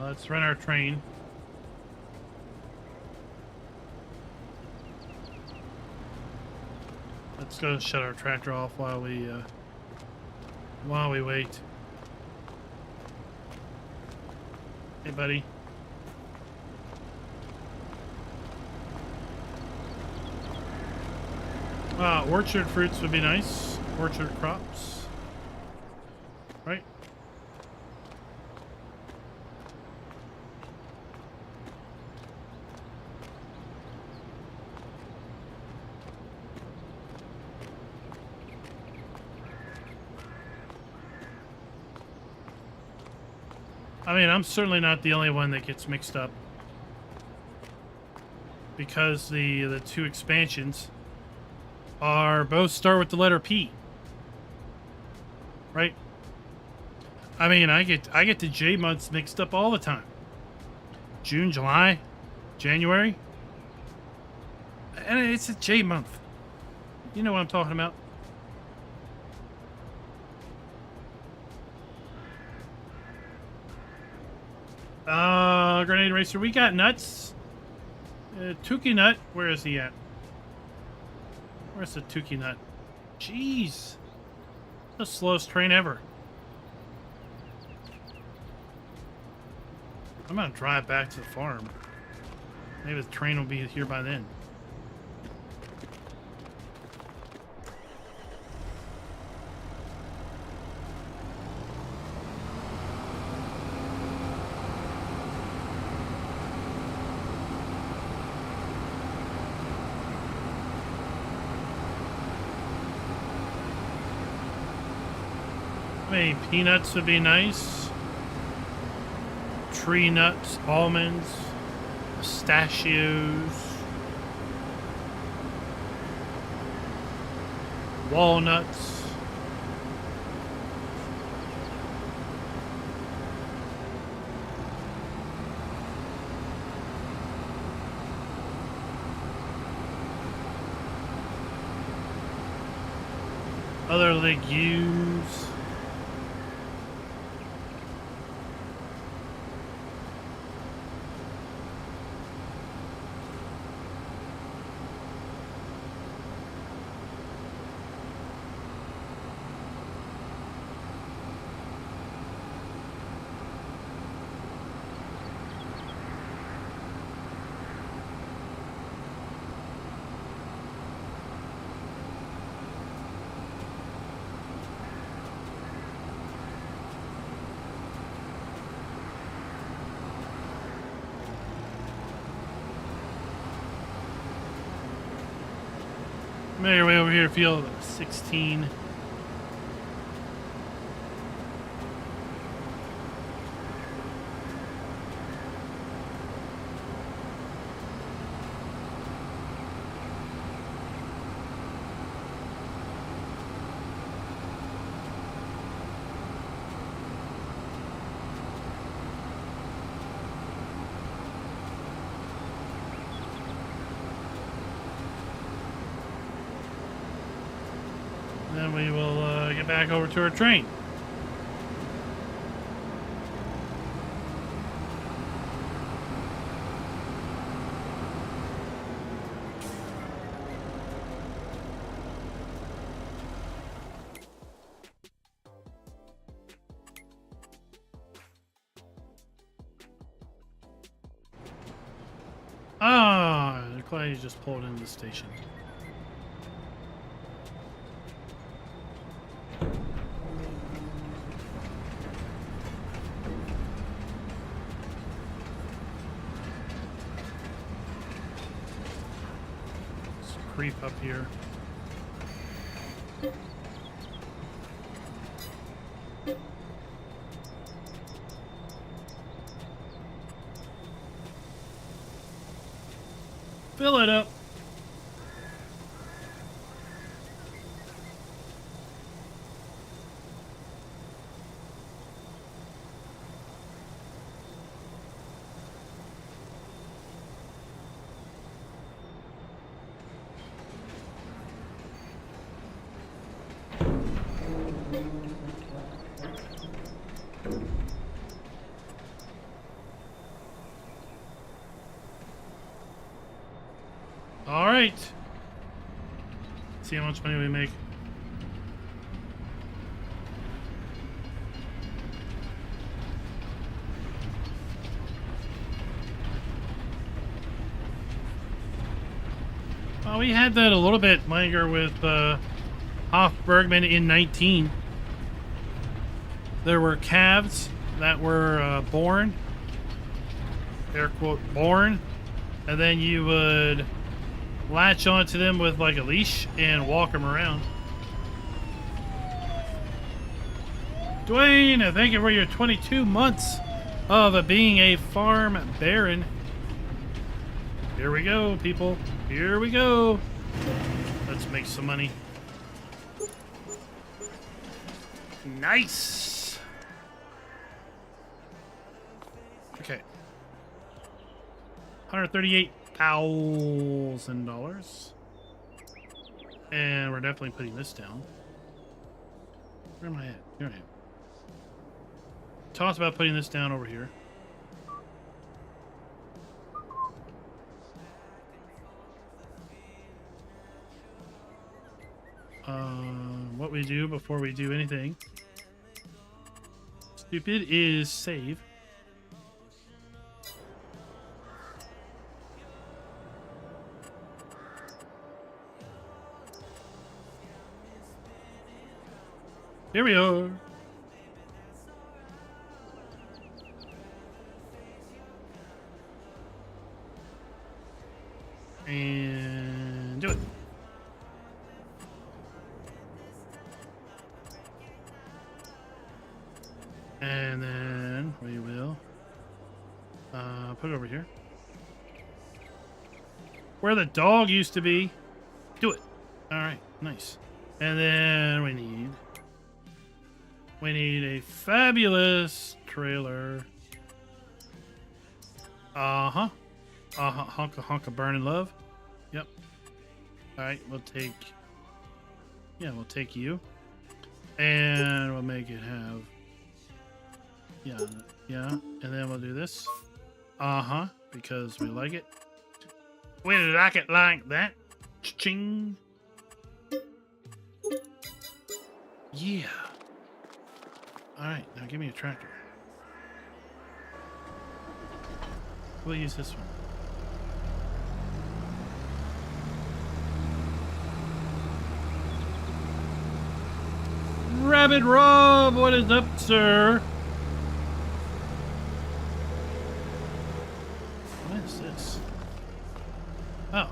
Let's run our train. Let's go shut our tractor off while we wait. Hey, buddy. Orchard fruits would be nice. Orchard crops. Right? I mean, I'm certainly not the only one that gets mixed up. Because the two expansions are both start with the letter P. Right? I mean, I get the J months mixed up all the time. June, July, January. And it's a J month. You know what I'm talking about. Grenade Racer, we got nuts. Tukey Nut, where is he at? Where's the Tukey Nut? Jeez. The slowest train ever. I'm gonna drive back to the farm. Maybe the train will be here by then. Maybe peanuts would be nice. Tree nuts, almonds, pistachios, walnuts. Other legumes. Make our way over here to field 16. Then we will get back over to our train. Ah, glad you just pulled into the station. Creep up here. Fill it up. All right. See how much money we make. We had that a little bit longer with Hofbergman in 19. There were calves that were born, air quote, born, and then you would latch onto them with like a leash and walk them around. Dwayne, thank you for your 22 months of being a farm baron. Here we go, people. Here we go. Let's make some money. Nice. Okay. $138,000. And we're definitely putting this down. Where am I at? Here I am. Talked about putting this down over here. What we do before we do anything stupid is save. Here we are. And do it. And then we will put it over here. Where the dog used to be. Do it. Alright, nice. And then we need a fabulous trailer. Uh-huh. Honka burning love. Yep. Alright, we'll take you. And we'll make it have yeah. And then we'll do this. Uh-huh. Because we like it. We like it like that. Cha-ching. Yeah. Alright, now give me a tractor. We'll use this one. Rabbit Rob, what is up, sir? What is this? Oh.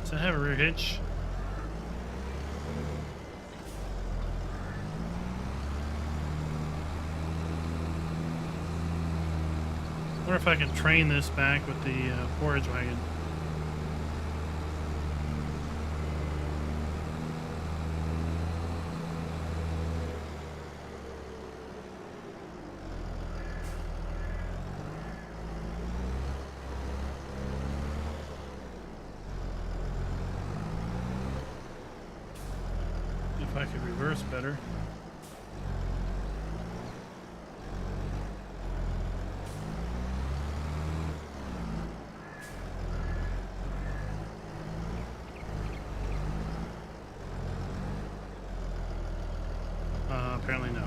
Does it have a rear hitch? I wonder if I can train this back with the forage wagon. If I could reverse better. Apparently no.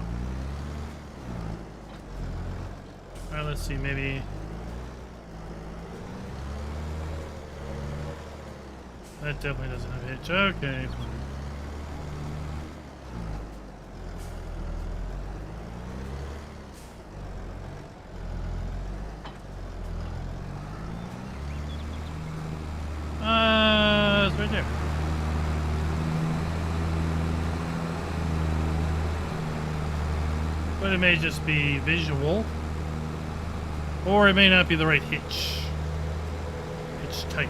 Alright, let's see, maybe... That definitely doesn't have a hitch. Okay. It's right there. But it may just be visual, or it may not be the right hitch. Hitch type.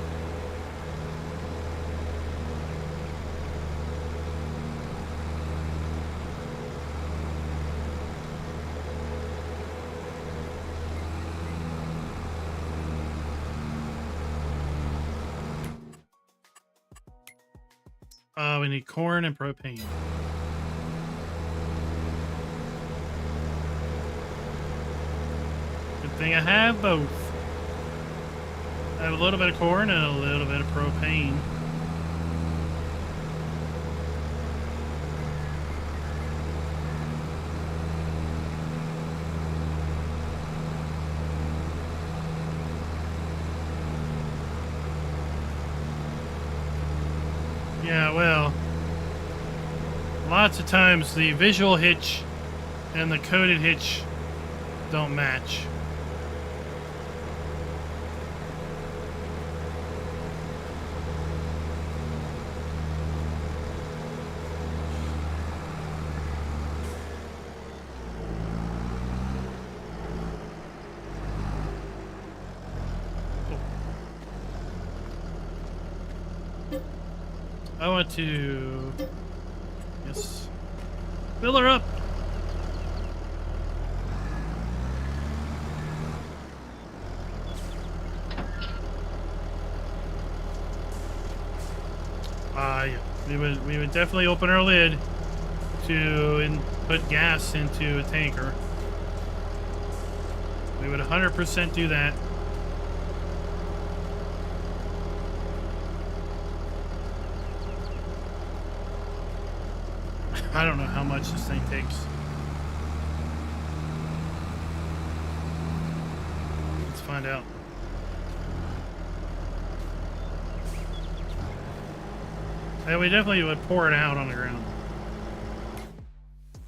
We need corn and propane. Good thing I have both. I have a little bit of corn and a little bit of propane. Yeah, well, lots of times the visual hitch and the coded hitch don't match. I want to, yes, fill her up. Yeah. We would definitely open our lid to put gas into a tanker. We would 100% do that. I don't know how much this thing takes. Let's find out. Yeah, we definitely would pour it out on the ground.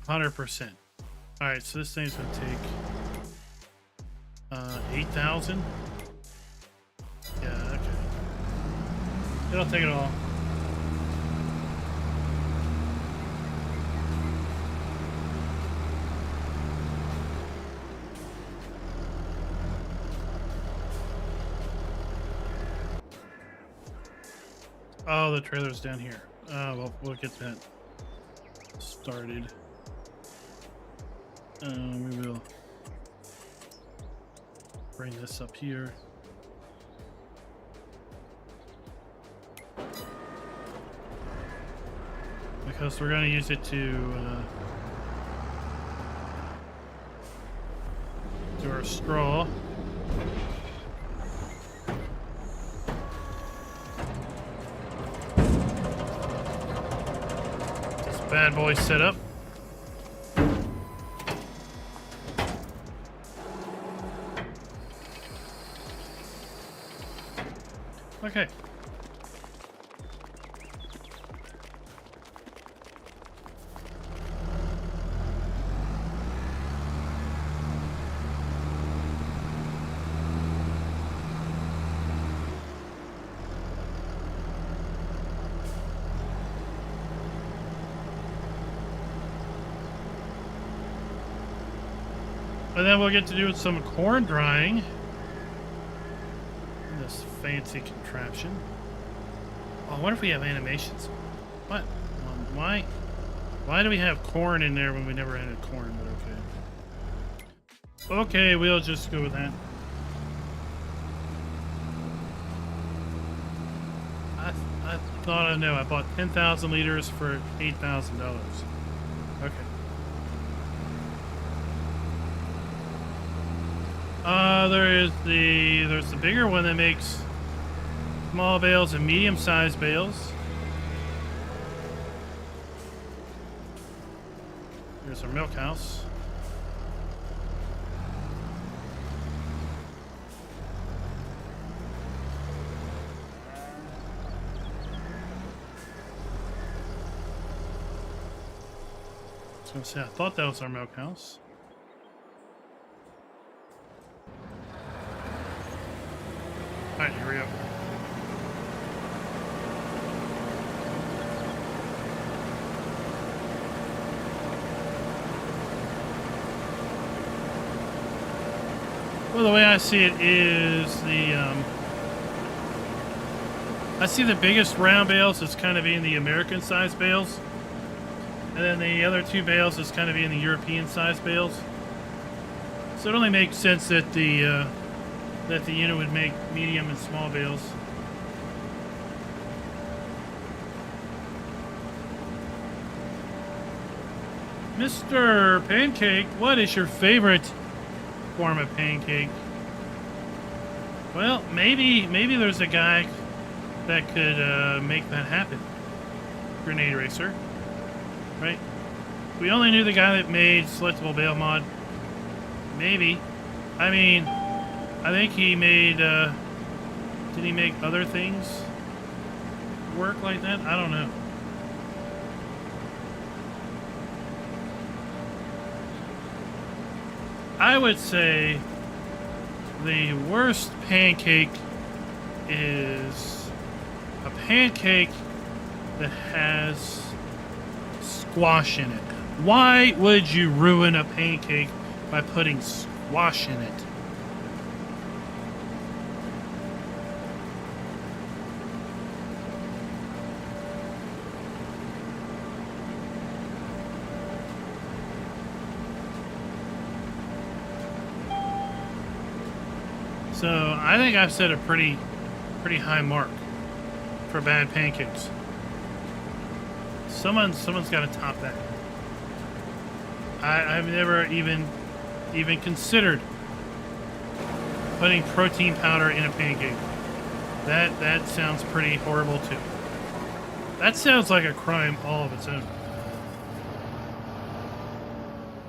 100%. Alright, so this thing's gonna take 8,000. Yeah, okay. It'll take it all. Oh, the trailer's down here. Well, we'll get that started. We will bring this up here. Because we're going to use it to do our straw. Bad boy setup. Okay. And then we'll get to do some corn drying. This fancy contraption. Oh, I wonder if we have animations. What? Why do we have corn in there when we never added corn? But okay. Okay, we'll just go with that. I thought I know. I bought 10,000 liters for $8,000. Okay. There's the bigger one that makes small bales and medium-sized bales. Here's our milk house. I was gonna say, I thought that was our milk house. Alright, here we go. Well, the way I see it is I see the biggest round bales as kind of being the American-sized bales. And then the other two bales is kind of being the European-sized bales. So it only makes sense that the unit would make medium and small bales. Mr. Pancake, what is your favorite form of pancake? Well, maybe there's a guy that could make that happen. Grenade Racer, right? We only knew the guy that made selectable bale mod. Maybe. I mean, I think he made, did he make other things? work like that? I don't know. I would say the worst pancake is a pancake that has squash in it. Why would you ruin a pancake by putting squash in it? So I think I've set a pretty high mark for bad pancakes. Someone's got to top that. I've never even considered putting protein powder in a pancake. That sounds pretty horrible too. That sounds like a crime all of its own.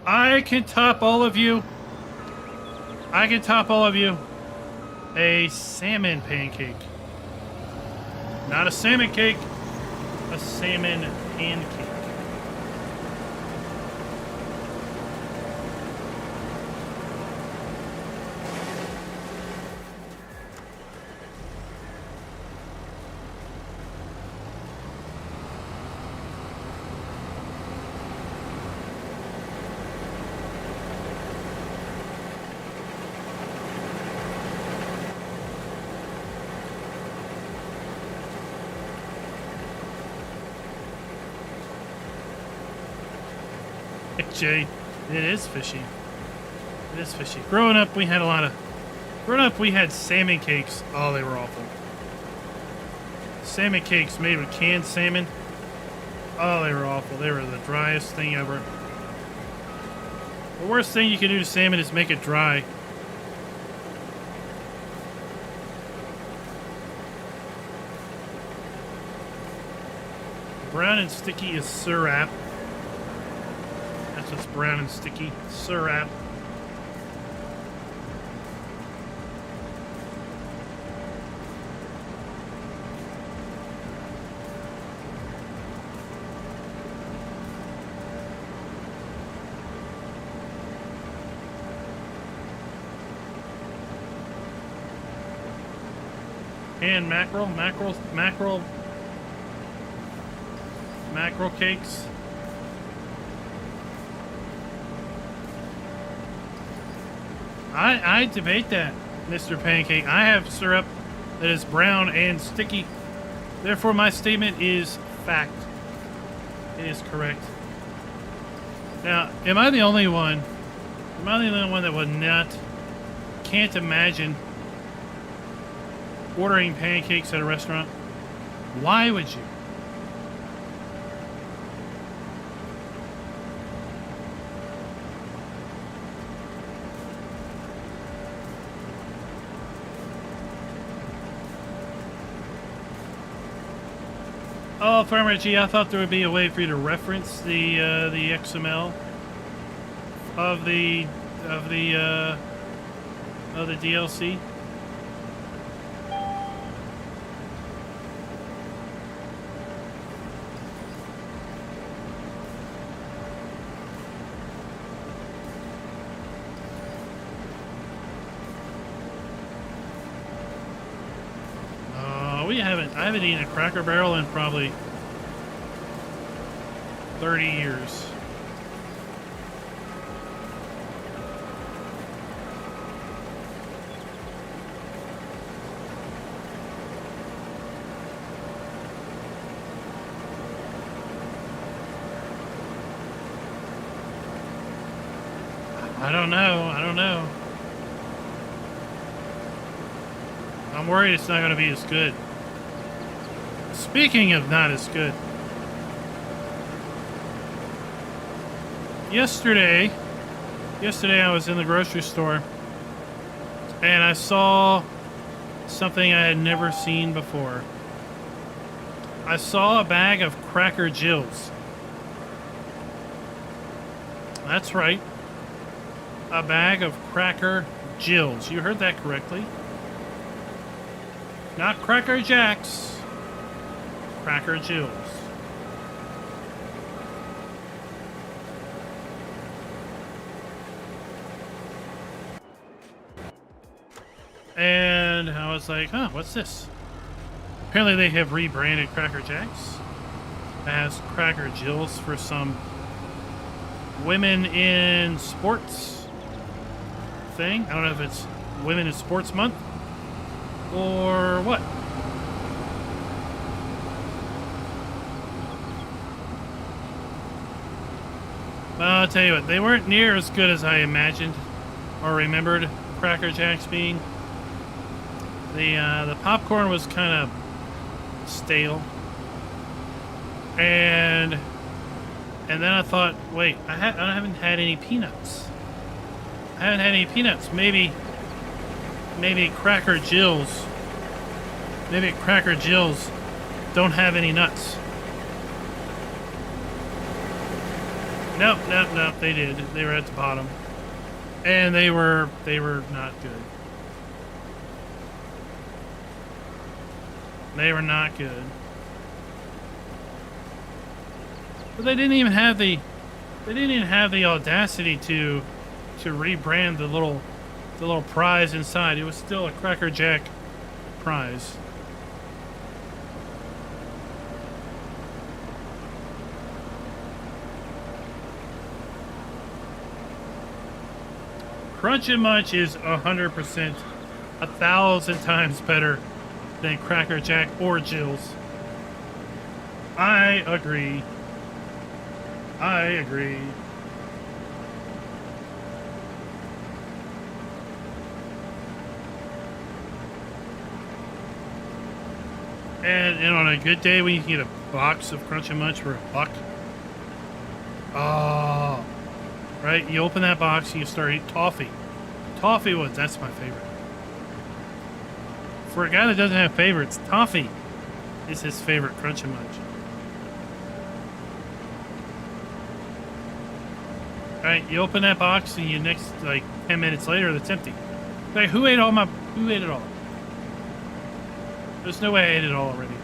I can top all of you. A salmon pancake. Not a salmon cake, a salmon pancake. Jay, it is fishy. It is fishy. Growing up, we had salmon cakes. Oh, they were awful. Salmon cakes made with canned salmon. Oh, they were awful. They were the driest thing ever. The worst thing you can do to salmon is make it dry. Brown and sticky is syrup. It's brown and sticky syrup. And mackerel cakes. I debate that, Mr. Pancake. I have syrup that is brown and sticky. Therefore, my statement is fact. It is correct. Now, am I the only one? Am I the only one that can't imagine ordering pancakes at a restaurant? Why would you? Oh, Farmer G, I thought there would be a way for you to reference the XML of the DLC. I haven't eaten a Cracker Barrel in probably 30 years. I don't know. I'm worried it's not going to be as good. Speaking of not as good, yesterday I was in the grocery store and I saw something I had never seen before. I saw a bag of Cracker Jills. That's right. A bag of Cracker Jills. You heard that correctly. Not Cracker Jacks. Cracker Jills. And I was like, huh, what's this? Apparently they have rebranded Cracker Jacks as Cracker Jills for some women in sports thing. I don't know if it's Women in Sports Month or what. Well, I'll tell you what, they weren't near as good as I imagined or remembered Cracker Jacks being. The popcorn was kind of stale, and then I thought, wait, I haven't had any peanuts. I haven't had any peanuts. Maybe Cracker Jills. Maybe Cracker Jills don't have any nuts. Nope, they did. They were at the bottom, and they were not good. They were not good. But they didn't even have the audacity to rebrand the little prize inside. It was still a Cracker Jack prize. Crunch and Munch is 100%, 1,000 times better than Cracker Jack or Jill's. I agree. I agree. And on a good day when you can get a box of Crunch and Munch for $1. Oh, right? You open that box and you start eating toffee. Toffee ones, that's my favorite. For a guy that doesn't have favorites, toffee is his favorite Crunch and Munch. Alright, you open that box and you next, like, 10 minutes later, it's empty. Like, who ate it all? There's no way I ate it all already.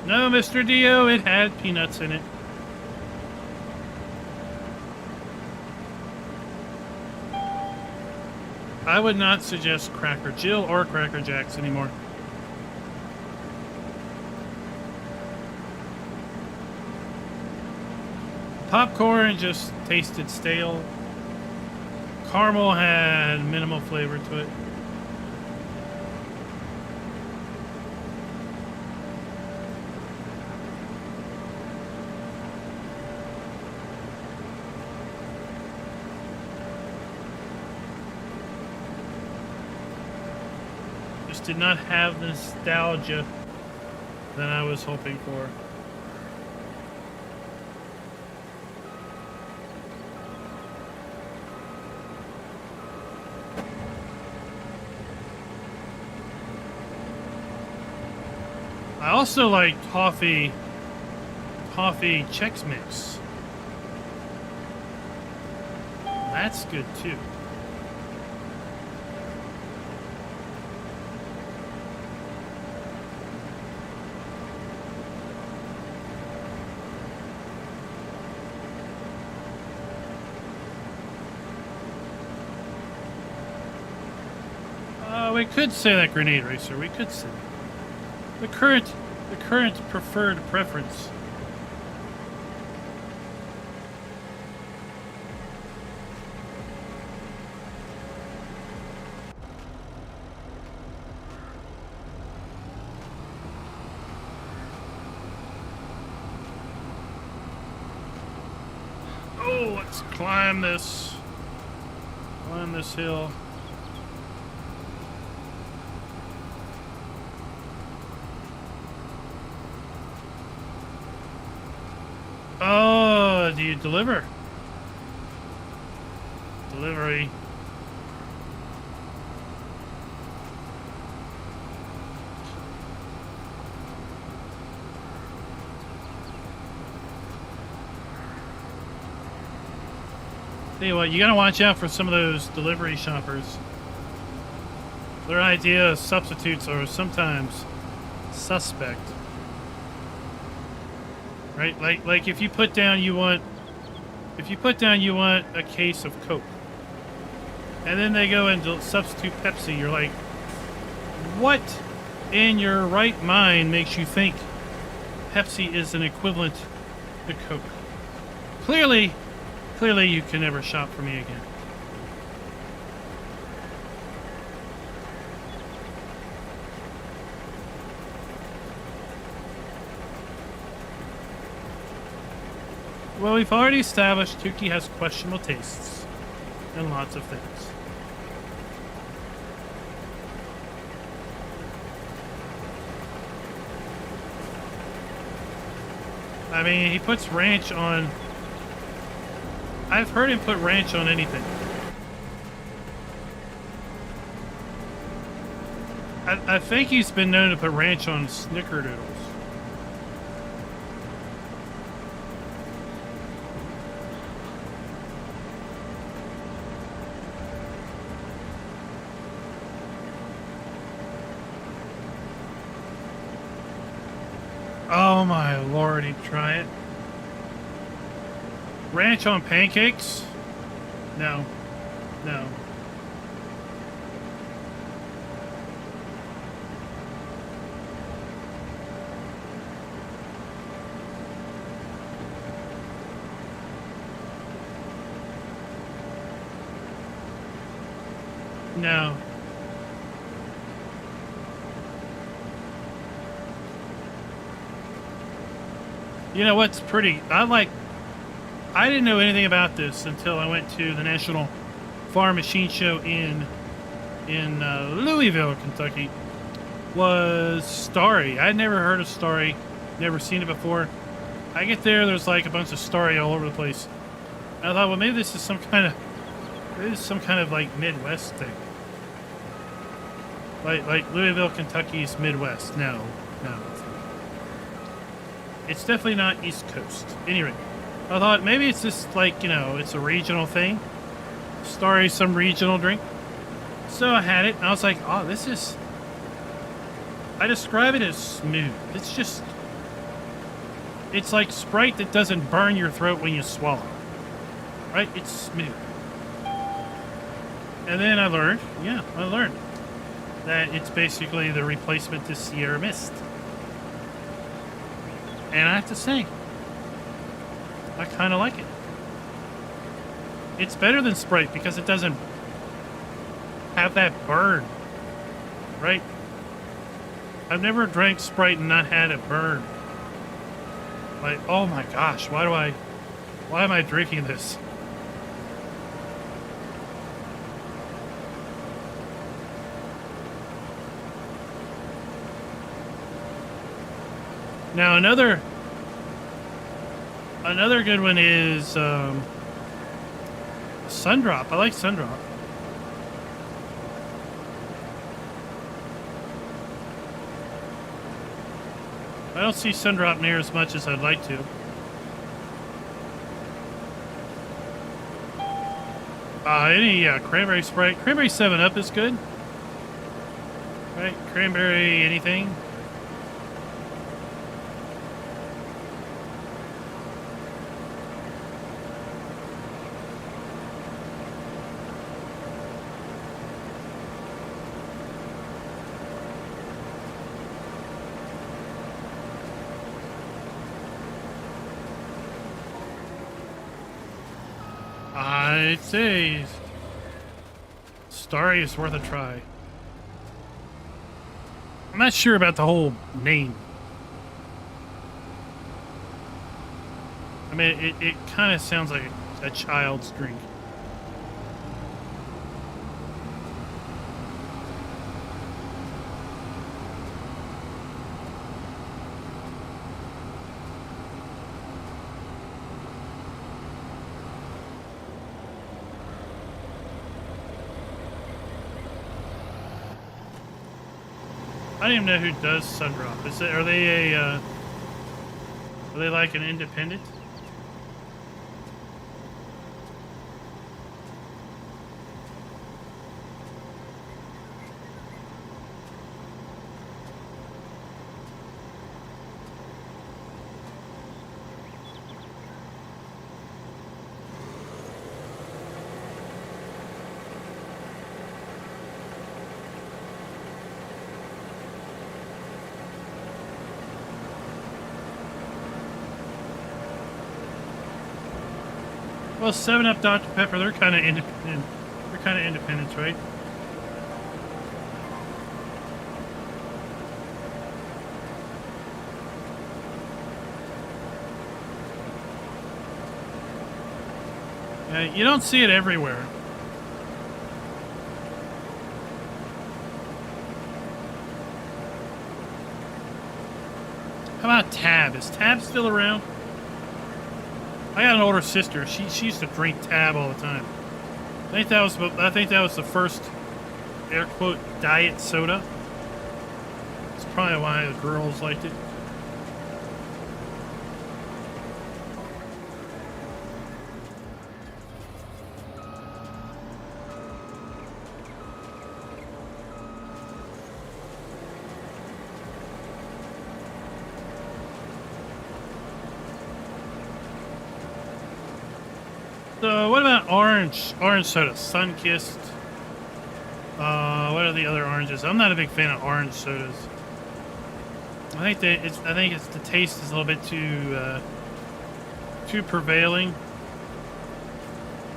No, Mr. Dio, it had peanuts in it. I would not suggest Cracker Jill or Cracker Jacks anymore. Popcorn just tasted stale. Caramel had minimal flavor to it. Just did not have the nostalgia that I was hoping for. I also like toffee Chex Mix. That's good too. We could say that Grenade Racer. We could say that. The current preferred preference. Oh, let's climb this hill. Oh, do you deliver? Delivery. Tell you what, you gotta watch out for some of those delivery shoppers. Their idea of substitutes are sometimes suspect. Right? Like if you put down you want a case of Coke, and then they go and substitute Pepsi, you're like, what in your right mind makes you think Pepsi is an equivalent to Coke? Clearly you can never shop for me again. Well, we've already established Tuki has questionable tastes in lots of things. I mean, he puts ranch on... I've heard him put ranch on anything. I think he's been known to put ranch on snickerdoodles. Oh my lord, he'd try it. Ranch on pancakes? No. No. No. You know what's pretty... I didn't know anything about this until I went to the National Farm Machine Show in Louisville, Kentucky. Was Starry. I'd never heard of Starry, never seen it before. I get there, there's like a bunch of Starry all over the place. And I thought, well, maybe this is some kind of like Midwest thing. Like Louisville, Kentucky's Midwest. No. It's definitely not East Coast. Anyway, I thought maybe it's just like, you know, it's a regional thing. Starry, some regional drink. So I had it, and I was like, oh, this is... I describe it as smooth. It's just... It's like Sprite that doesn't burn your throat when you swallow. Right? It's smooth. And then I learned that it's basically the replacement to Sierra Mist. And I have to say, I kind of like it. It's better than Sprite because it doesn't have that burn, right? I've never drank Sprite and not had it burn. Like, oh my gosh, why am I drinking this? Now another good one is Sundrop. I like Sundrop. I don't see Sundrop near as much as I'd like to. Any cranberry Sprite. Cranberry 7-Up is good. Right? Cranberry anything. I'd say Starry is worth a try. I'm not sure about the whole name. I mean, it kind of sounds like a child's drink. I don't even know who does Sundrop. Are they like an independent? Well, 7-Up, Dr. Pepper, they're kind of independent. They're kind of independents, right? You don't see it everywhere. How about Tab? Is Tab still around? I got an older sister. She used to drink Tab all the time. I think that was the first air quote diet soda. It's probably why the girls liked it. So what about orange soda? Sun-Kissed. What are the other oranges? I'm not a big fan of orange sodas. I think it's the taste is a little bit too prevailing.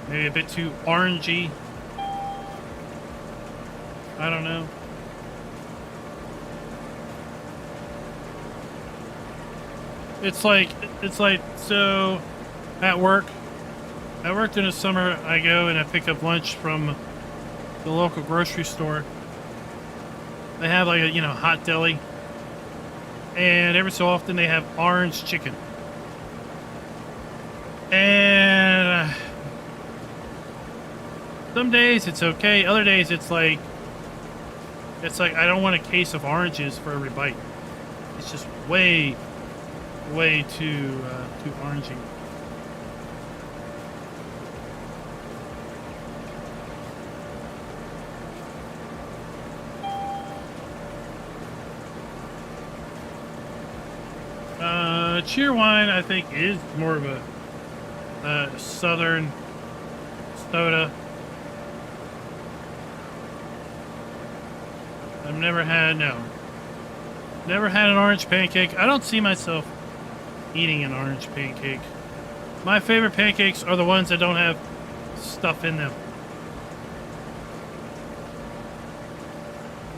Maybe a bit too orangey. I don't know. It's like so at work. I worked in the summer. I go and I pick up lunch from the local grocery store. They have like a hot deli, and every so often they have orange chicken. And some days it's okay. Other days it's like I don't want a case of oranges for every bite. It's just way too orangey. Cheerwine, I think, is more of a southern soda. I've never had an orange pancake. I don't see myself eating an orange pancake. My favorite pancakes are the ones that don't have stuff in them.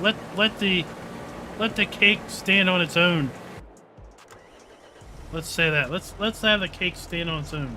Let the cake stand on its own. Let's say that. Let's have the cake stand on its own.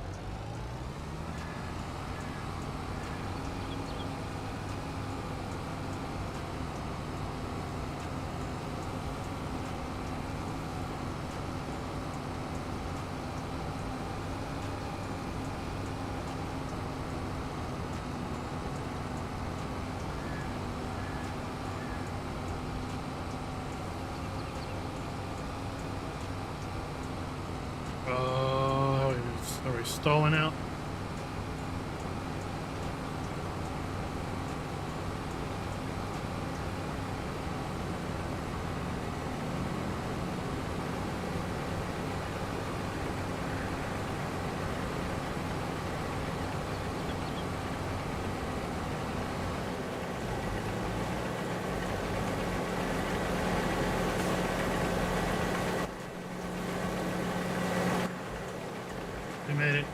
Are we stalling out? We made it.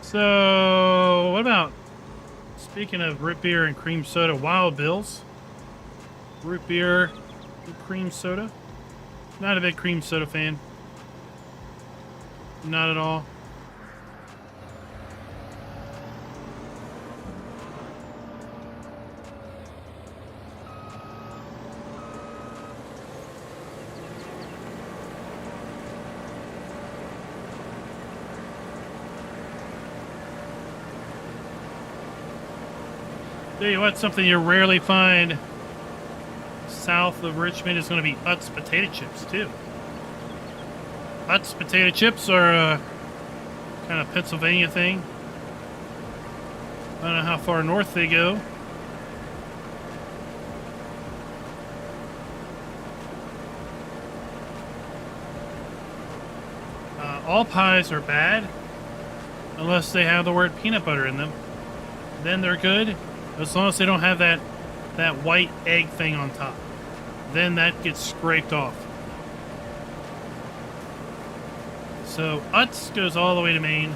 So, what about, speaking of root beer and cream soda, Wild Bill's root beer and cream soda? Not a big cream soda fan. Not at all. Tell you what, something you rarely find south of Richmond is going to be Utz potato chips, too. Utz potato chips are a kind of Pennsylvania thing. I don't know how far north they go. All pies are bad unless they have the word peanut butter in them. Then they're good. As long as they don't have that white egg thing on top. Then that gets scraped off. So Utz goes all the way to Maine.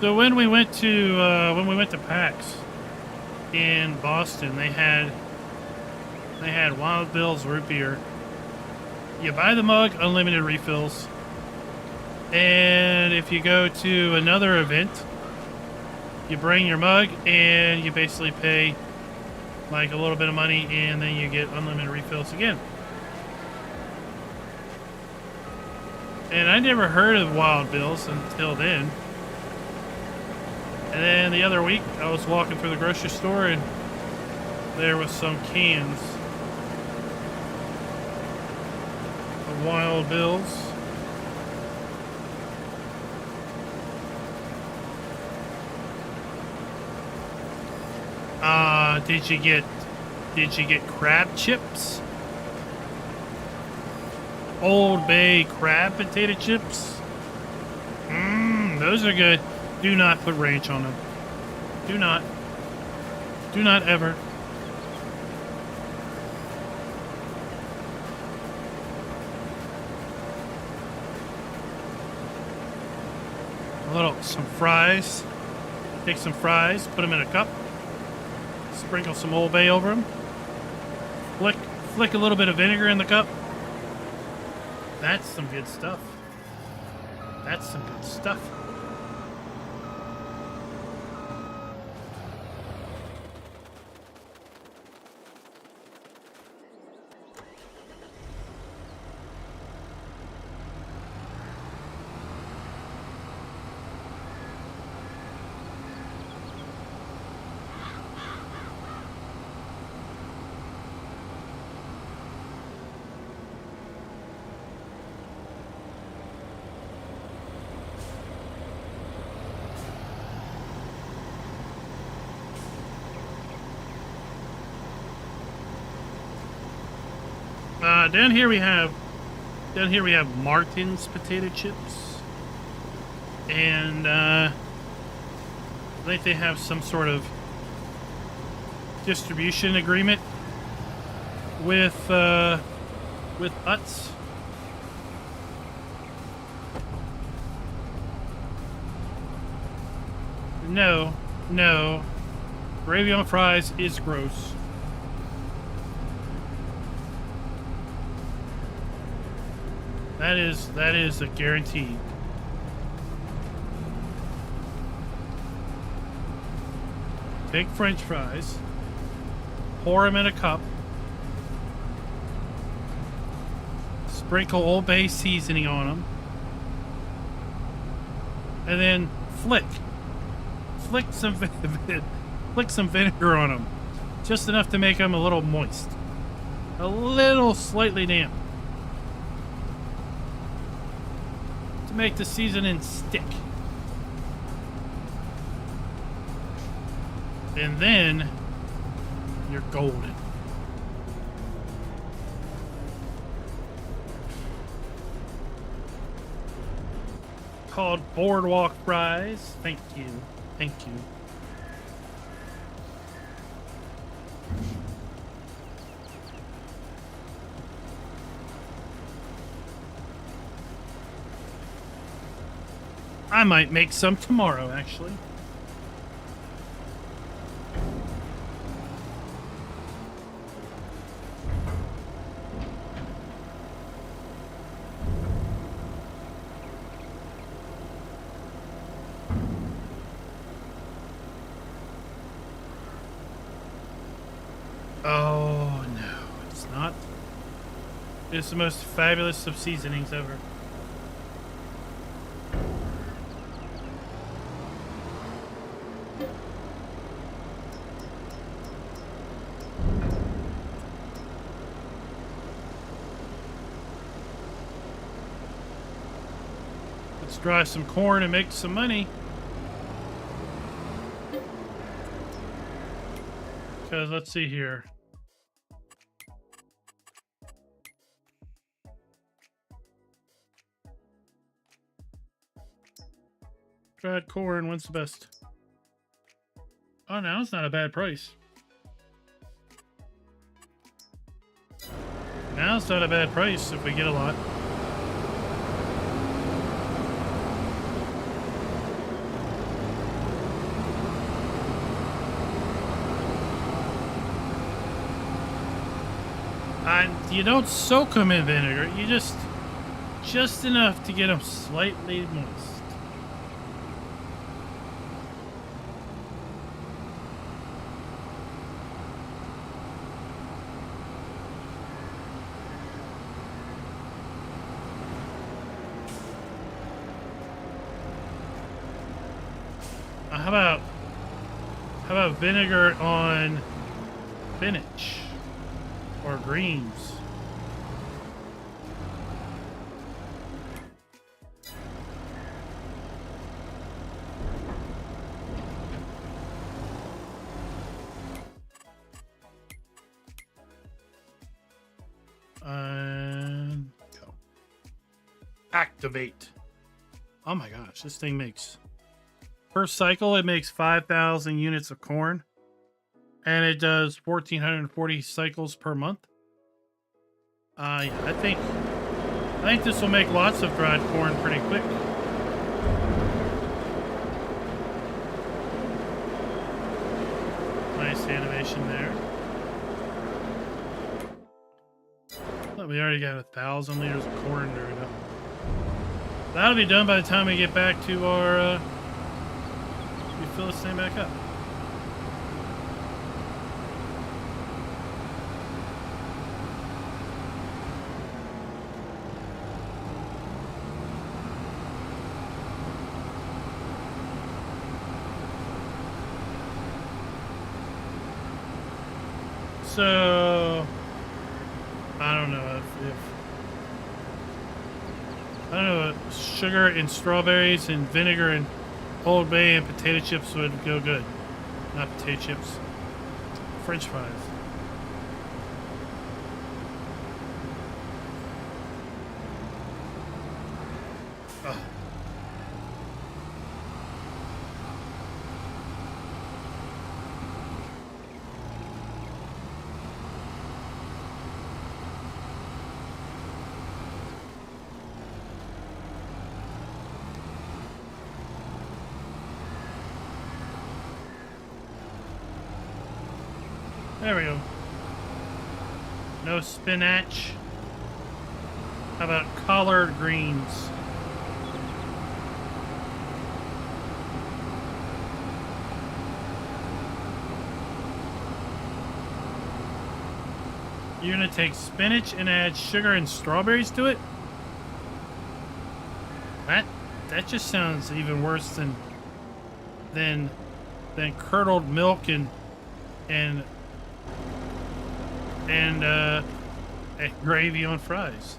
So when we went to PAX in Boston, they had Wild Bill's root beer. You buy the mug, unlimited refills. And if you go to another event, you bring your mug and you basically pay like a little bit of money, and then you get unlimited refills again. And I never heard of Wild Bill's until then. And then the other week, I was walking through the grocery store and there was some cans of Wild Bill's. Did you get crab chips? Old Bay crab potato chips? Those are good. Do not put ranch on them. Do not. Do not ever. Some fries. Take some fries, put them in a cup. Sprinkle some Old Bay over them. Flick a little bit of vinegar in the cup. That's some good stuff. That's some good stuff. Down here we have Martin's potato chips, and I think they have some sort of distribution agreement with Utz. No, gravy on fries is gross. That is a guarantee. Take French fries, pour them in a cup, sprinkle Old Bay seasoning on them, and then flick some vinegar on them, just enough to make them a little moist, a little slightly damp. Make the seasoning stick. And then you're golden. Called Boardwalk Fries. Thank you. Thank you. I might make some tomorrow, actually. Oh, no, it's not. It's the most fabulous of seasonings ever. Let's dry some corn and make some money. Because let's see here. Dried corn, when's the best? Oh, now it's not a bad price. Now it's not a bad price if we get a lot. You don't soak them in vinegar. You just enough to get them slightly moist. How about vinegar on spinach or greens? Go. Activate. Oh my gosh, this thing makes... Per cycle, it makes 5,000 units of corn. And it does 1,440 cycles per month. Yeah, I think this will make lots of dried corn pretty quick. Nice animation there. Look, we already got 1,000 liters of corn there. That'll be done by the time we get back to our... we fill this thing back up. So I don't know if I don't know if sugar and strawberries and vinegar and Old Bay and potato chips would go good. Not potato chips. French fries. Ugh. There we go. No spinach. How about collard greens? You're gonna take spinach and add sugar and strawberries to it? That just sounds even worse than curdled milk and gravy on fries.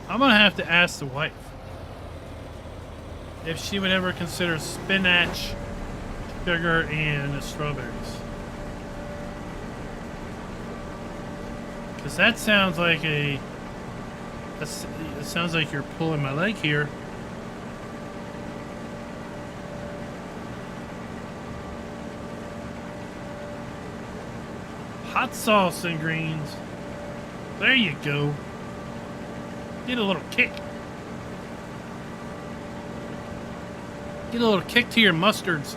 I'm gonna have to ask the wife if she would ever consider spinach, sugar, and strawberries. Because that sounds like it sounds like you're pulling my leg here. Hot sauce and greens. There you go. Get a little kick. Get a little kick to your mustards.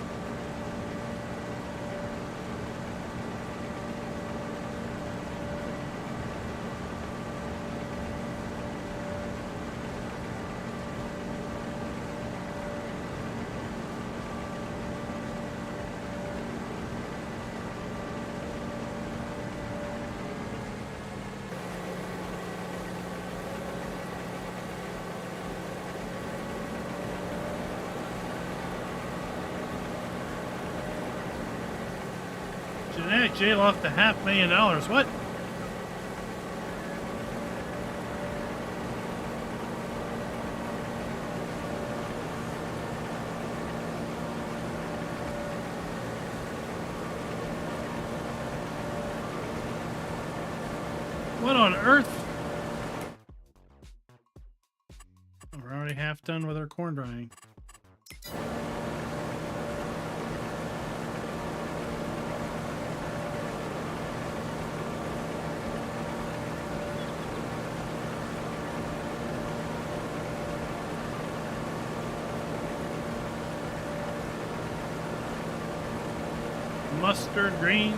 Hey, Jay lost a $500,000. What? What on earth? We're already half done with our corn drying. Mustard greens.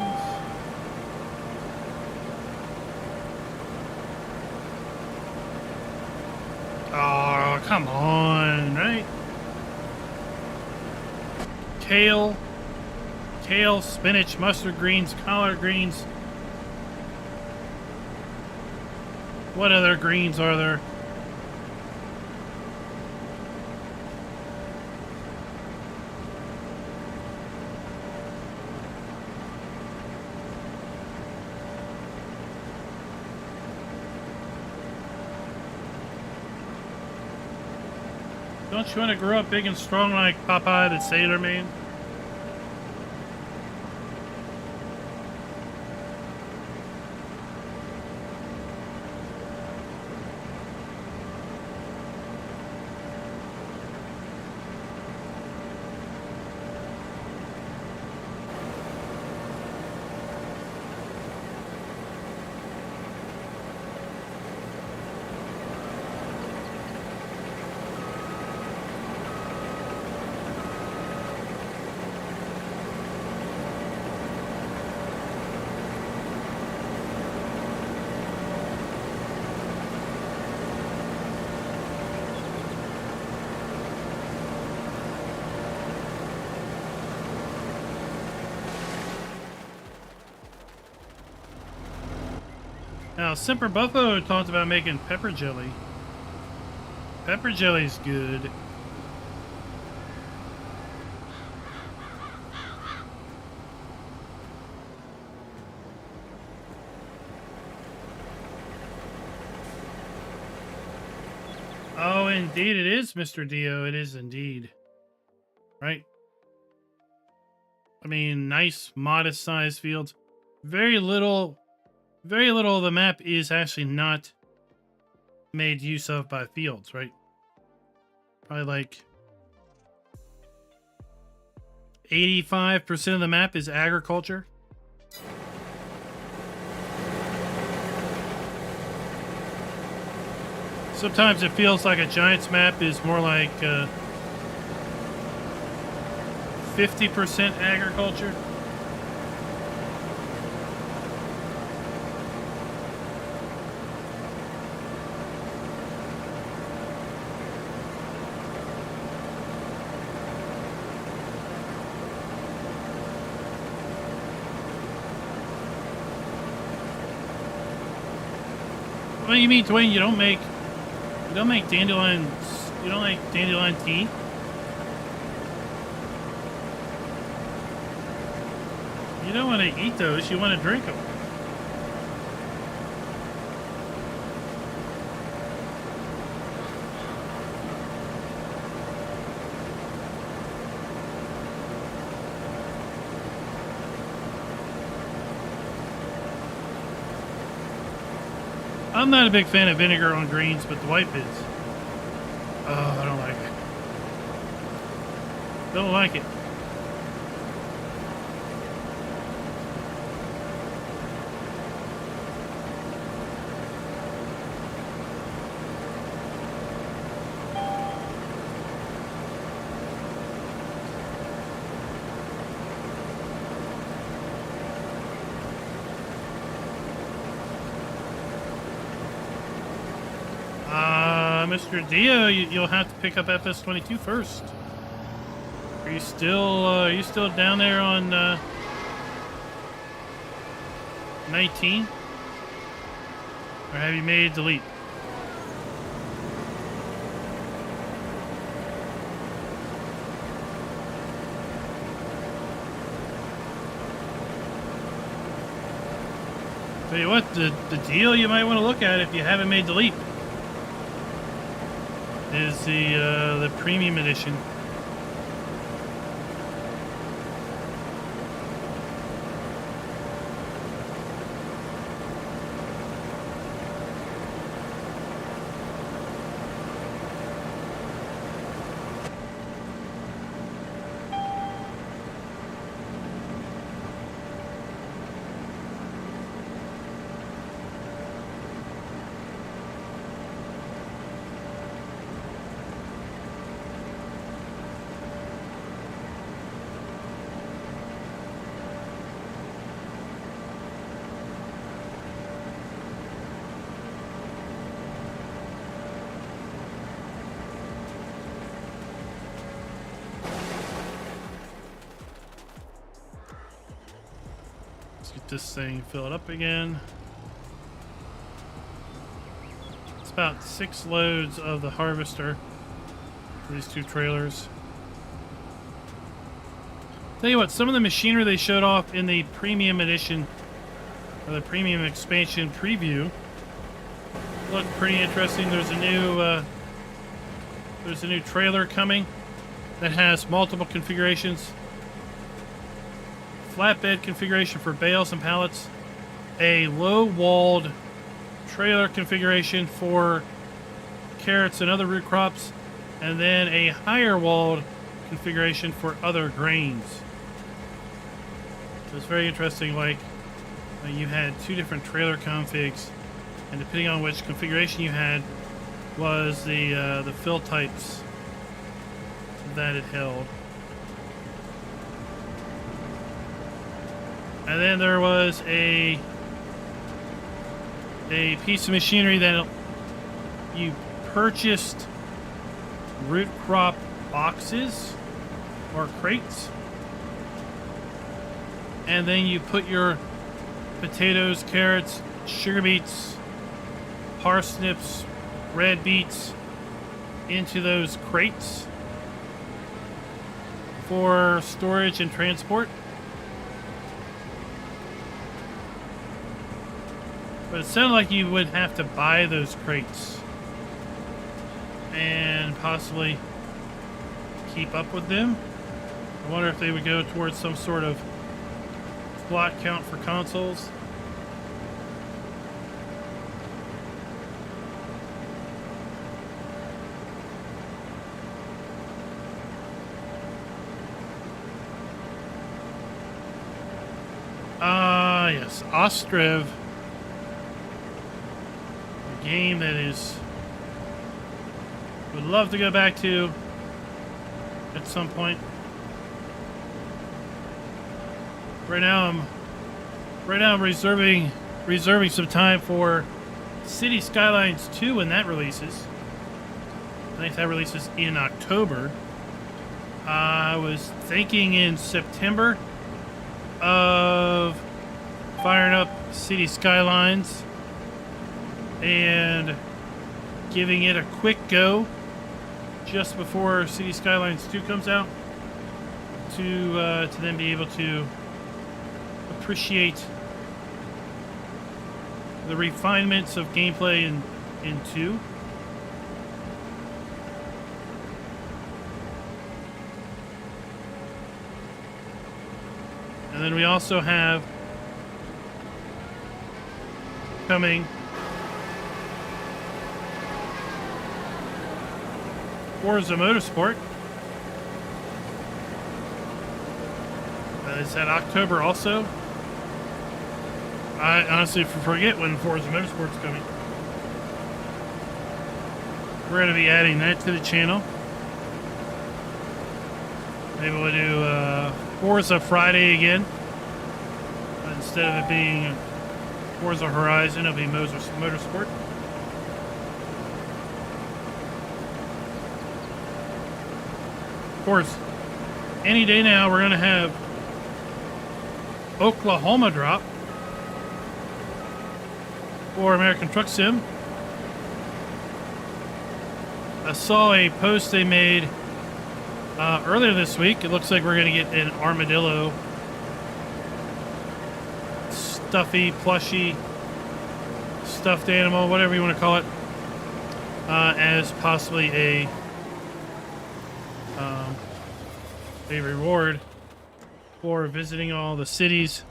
Oh, come on, right? Kale, spinach, mustard greens, collard greens. What other greens are there? Don't you want to grow up big and strong like Popeye the Sailor Man? Now, Semper Buffalo talked about making pepper jelly. Pepper jelly's good. Oh, indeed it is, Mr. Dio. It is indeed. Right? I mean, nice, modest-sized fields. Very little of the map is actually not made use of by fields, right? Probably like 85% of the map is agriculture. Sometimes it feels like a Giants map is more like 50% agriculture. What do you mean, Dwayne? You don't make dandelions. You don't like dandelion tea? You don't want to eat those. You want to drink them. I'm not a big fan of vinegar on greens, but the wife is. Oh, I don't like it. Don't like it. Mr. Dio, you'll have to pick up FS22 first. Are you still down there on 19? Or have you made the leap? Tell you what, the deal you might want to look at if you haven't made the leap is the premium edition. Get this thing filled up again. It's about 6 loads of the harvester for these 2 trailers. Tell you what, some of the machinery they showed off in the premium edition or the premium expansion preview looked pretty interesting. There's a new trailer coming that has multiple configurations. Flatbed configuration for bales and pallets, a low-walled trailer configuration for carrots and other root crops, and then a higher-walled configuration for other grains. So it's very interesting, like you had 2 different trailer configs, and depending on which configuration you had was the fill types that it held. And then there was a piece of machinery that you purchased root crop boxes or crates, and then you put your potatoes, carrots, sugar beets, parsnips, red beets into those crates for storage and transport. But it sounded like you would have to buy those crates and possibly keep up with them. I wonder if they would go towards some sort of slot count for consoles. Yes, Ostrev. Game that is would love to go back to at some point. Right now I'm reserving some time for City Skylines 2 when that releases. I think that releases in October. I was thinking in September of firing up City Skylines and giving it a quick go just before City Skylines 2 comes out to then be able to appreciate the refinements of gameplay in 2. And then we also have coming Forza Motorsport. Is that October also? I honestly forget when Forza Motorsport's coming. We're going to be adding that to the channel. Maybe we'll do Forza Friday again. Instead of it being Forza Horizon, it'll be Motorsport. Of course, any day now we're going to have Oklahoma drop for American Truck Sim. I saw a post they made earlier this week. It looks like we're going to get an armadillo, stuffy, plushy stuffed animal, whatever you want to call it, as possibly a reward for visiting all the cities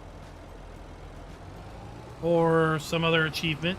or some other achievement.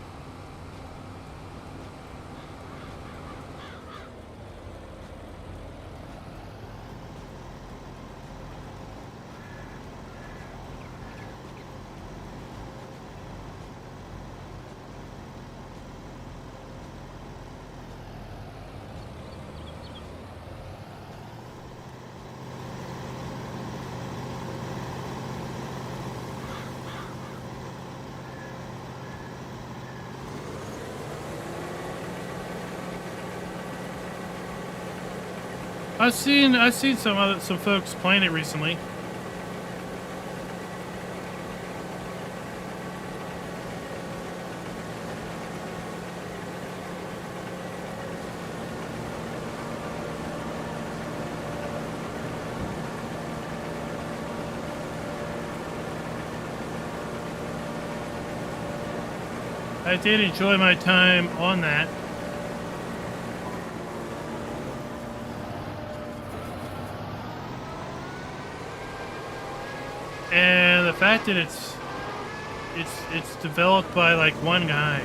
I've seen some folks playing it recently. I did enjoy my time on that. And the fact that it's developed by like one guy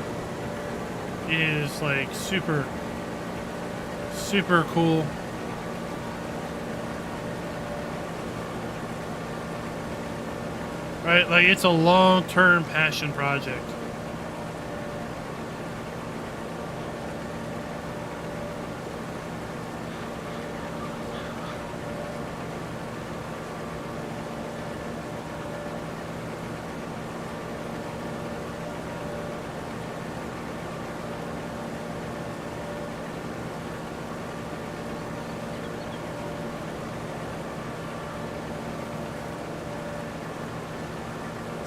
is like super cool. Right? Like it's a long-term passion project.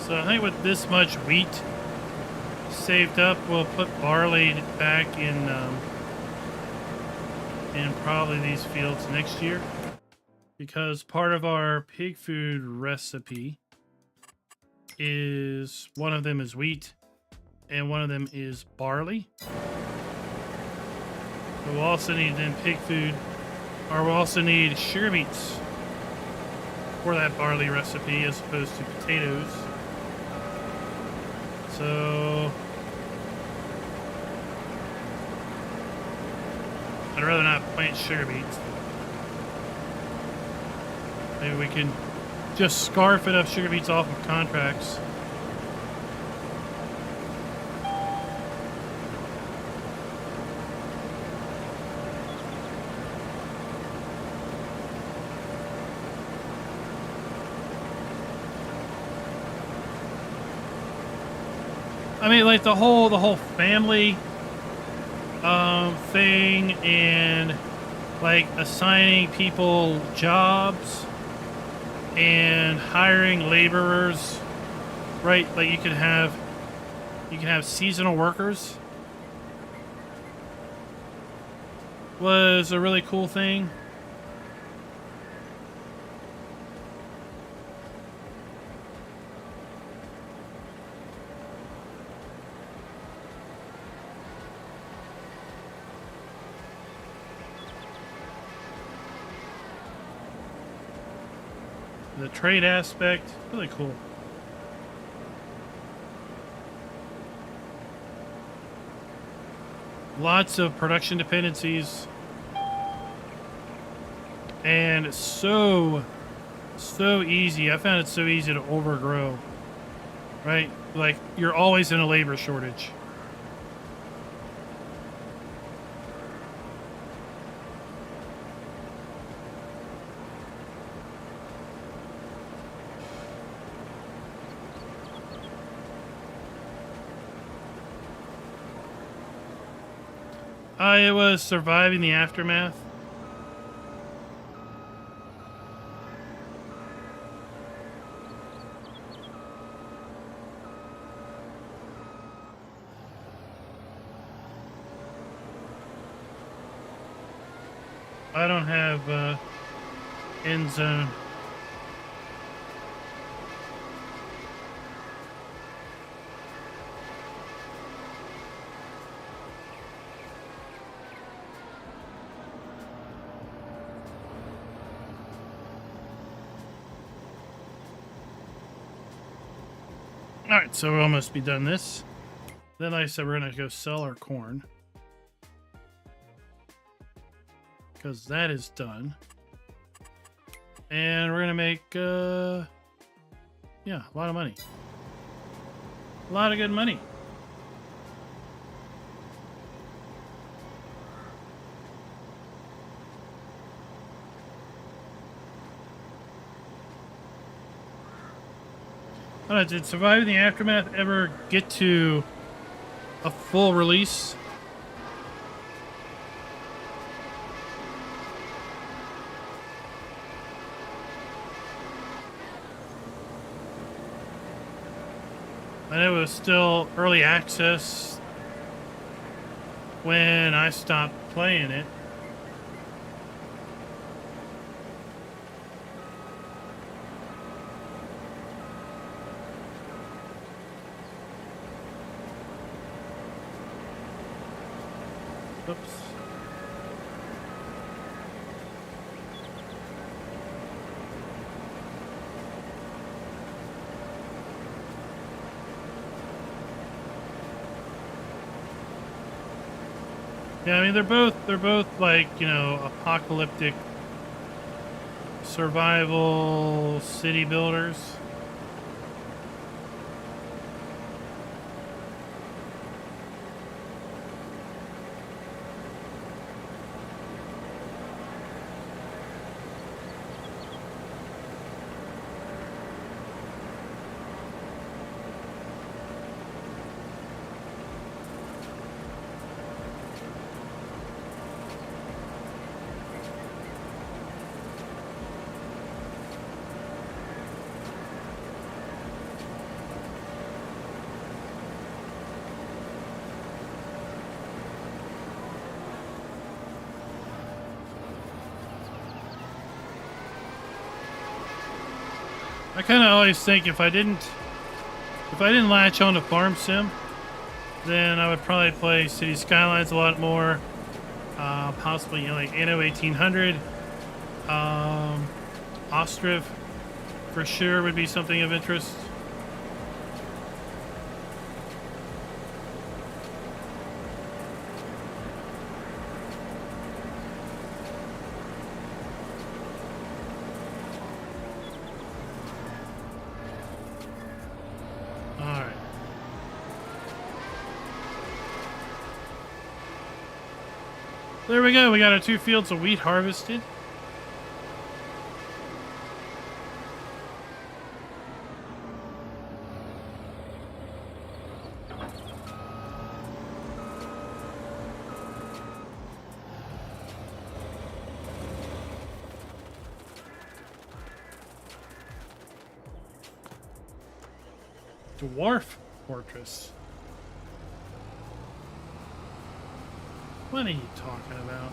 So I think with this much wheat saved up, we'll put barley back in probably these fields next year, because part of our pig food recipe is one of them is wheat and one of them is barley. But we'll also need then pig food, or we'll also need sugar beets for that barley recipe as opposed to potatoes. So I'd rather not plant sugar beets. Maybe we can just scarf enough sugar beets off of contracts. I mean, like the whole family thing, and like assigning people jobs and hiring laborers, right? Like you can have seasonal workers, was a really cool thing. The trade aspect, really cool. Lots of production dependencies. And it's so easy. I found it so easy to overgrow. Right? Like, you're always in a labor shortage. It was surviving the aftermath. I don't have end zone. Alright, so we'll almost be done this. Then, like I said, we're going to go sell our corn. Because that is done. And we're going to make, yeah, a lot of money. A lot of good money. I don't know, did Surviving the Aftermath ever get to a full release? I know it was still early access when I stopped playing it. Oops. Yeah, I mean they're both like, you know, apocalyptic survival city builders. I kind of always think if I didn't latch on to Farm Sim, then I would probably play City Skylines a lot more. Possibly, you know, like Anno 1800, Ostriv, for sure would be something of interest. There we go. We got our 2 fields of wheat harvested. Dwarf Fortress. What are you talking about?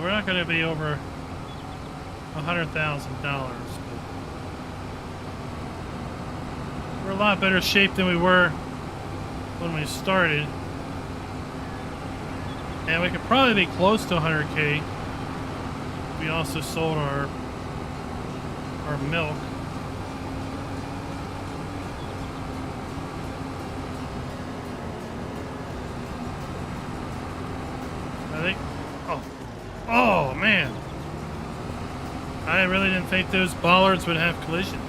We're not going to be over $100,000, but we're a lot better shape than we were when we started, and we could probably be close to 100K. We also sold our milk. I think. Oh, man. I really didn't think those bollards would have collisions.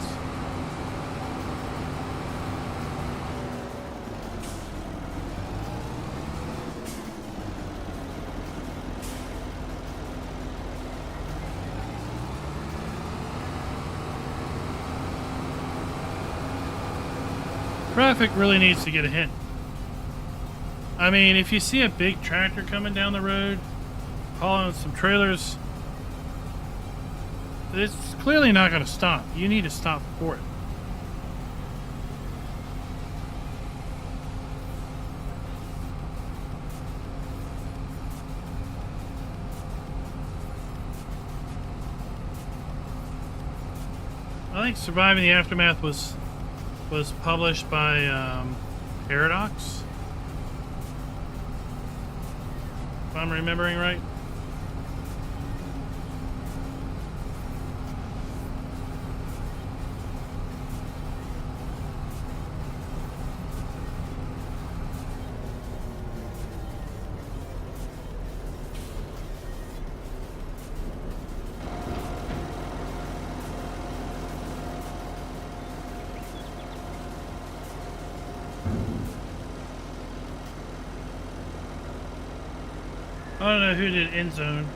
Traffic really needs to get a hit. I mean, if you see a big tractor coming down the road, hauling some trailers, it's clearly not going to stop. You need to stop for it. I think Surviving the Aftermath was published by Paradox, if I'm remembering right. I don't know who did End Zone.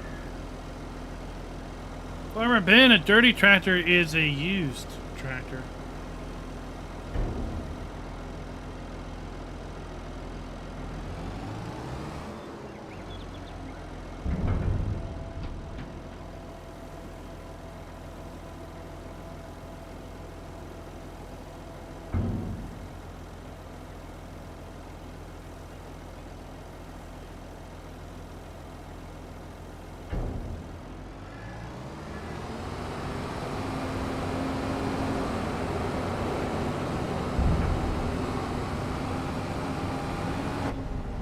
Farmer Ben, a dirty tractor is a used tractor.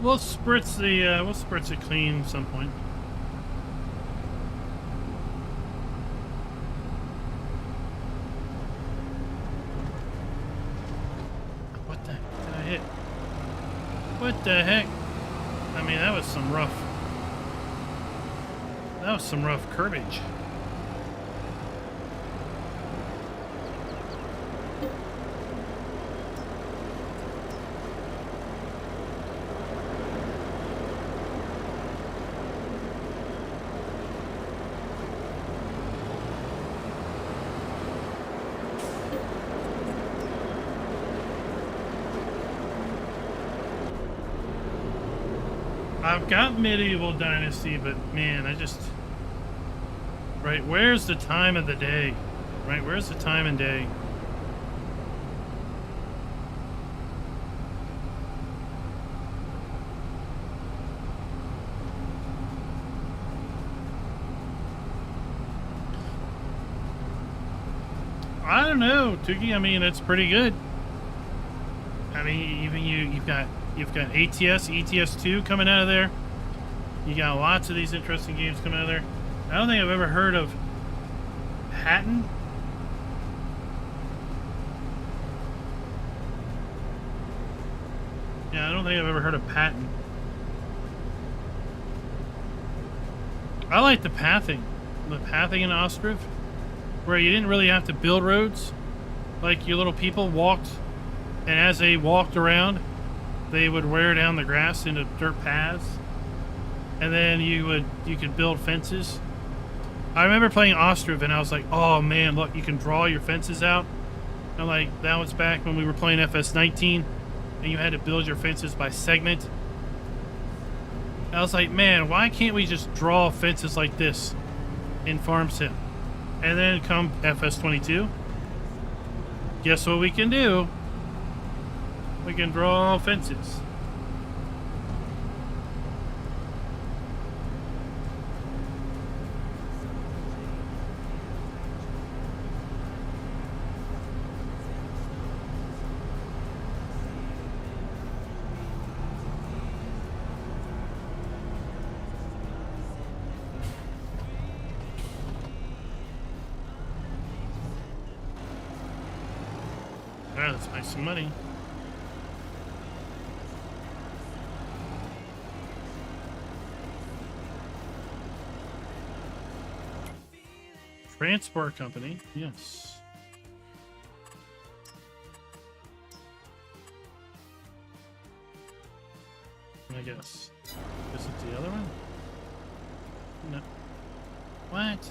We'll spritz it clean at some point. What the heck did I hit? What the heck? I mean, that was some rough curbage. I've got Medieval Dynasty, but man, right, where's the time of the day? Right, where's the time and day? I don't know, Tuki. I mean, it's pretty good. I mean, even you've got ATS, ETS2 coming out of there. You got lots of these interesting games coming out of there. I don't think I've ever heard of Patton. Yeah, I don't think I've ever heard of Patton. I like the pathing in Ostriv, where you didn't really have to build roads. Like, your little people walked, and as they walked around, they would wear down the grass into dirt paths, and then you could build fences. I remember playing Ostriv, and I was like, oh man, look, you can draw your fences out. And like, that was back when we were playing FS19, and you had to build your fences by segment. I was like, man, why can't we just draw fences like this in Farm Sim? And then come FS22, guess what we can do? We can draw fences. Alright, let's make some money. Transport company, yes. I guess. Is it the other one? No. What?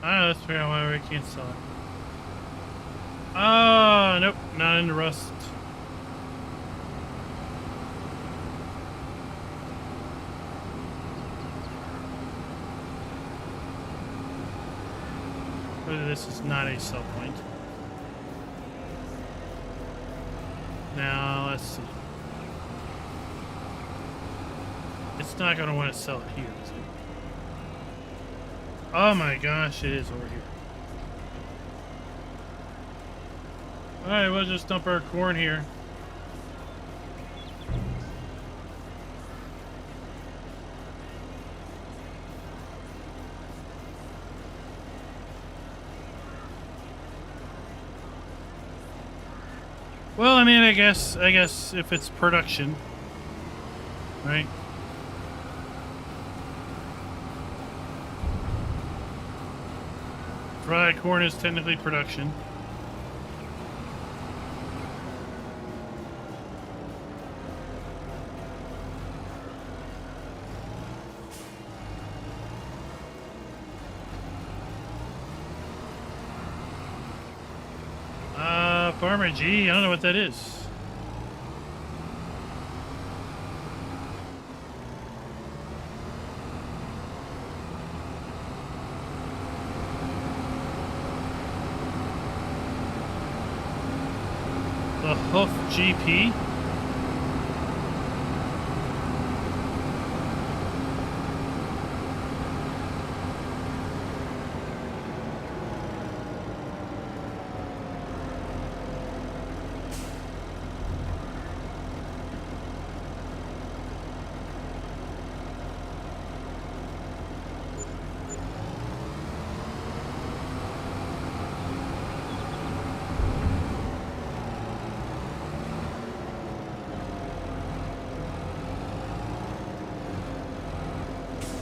Let's figure out why we can't sell it. Oh, nope, not into rust. This is not a sell point. Now, let's see. It's not going to want to sell it here, is it? Oh my gosh, it is over here. Alright, we'll just dump our corn here. Well, I mean, I guess if it's production, right? Dry corn is technically production. Farmer G, I don't know what that is. The Hoof GP?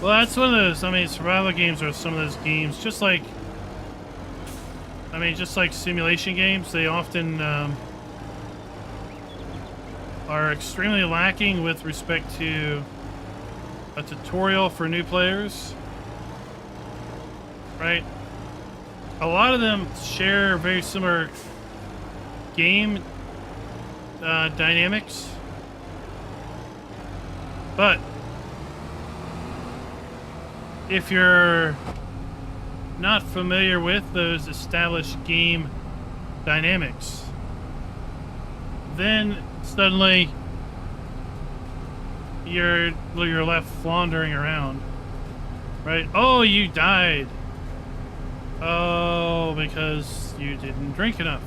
Well, that's one of those, I mean, survival games are some of those games, just like simulation games, they often are extremely lacking with respect to a tutorial for new players, right? A lot of them share very similar game dynamics, but if you're not familiar with those established game dynamics, then suddenly you're left floundering around, right? Oh, you died. Oh, because you didn't drink enough.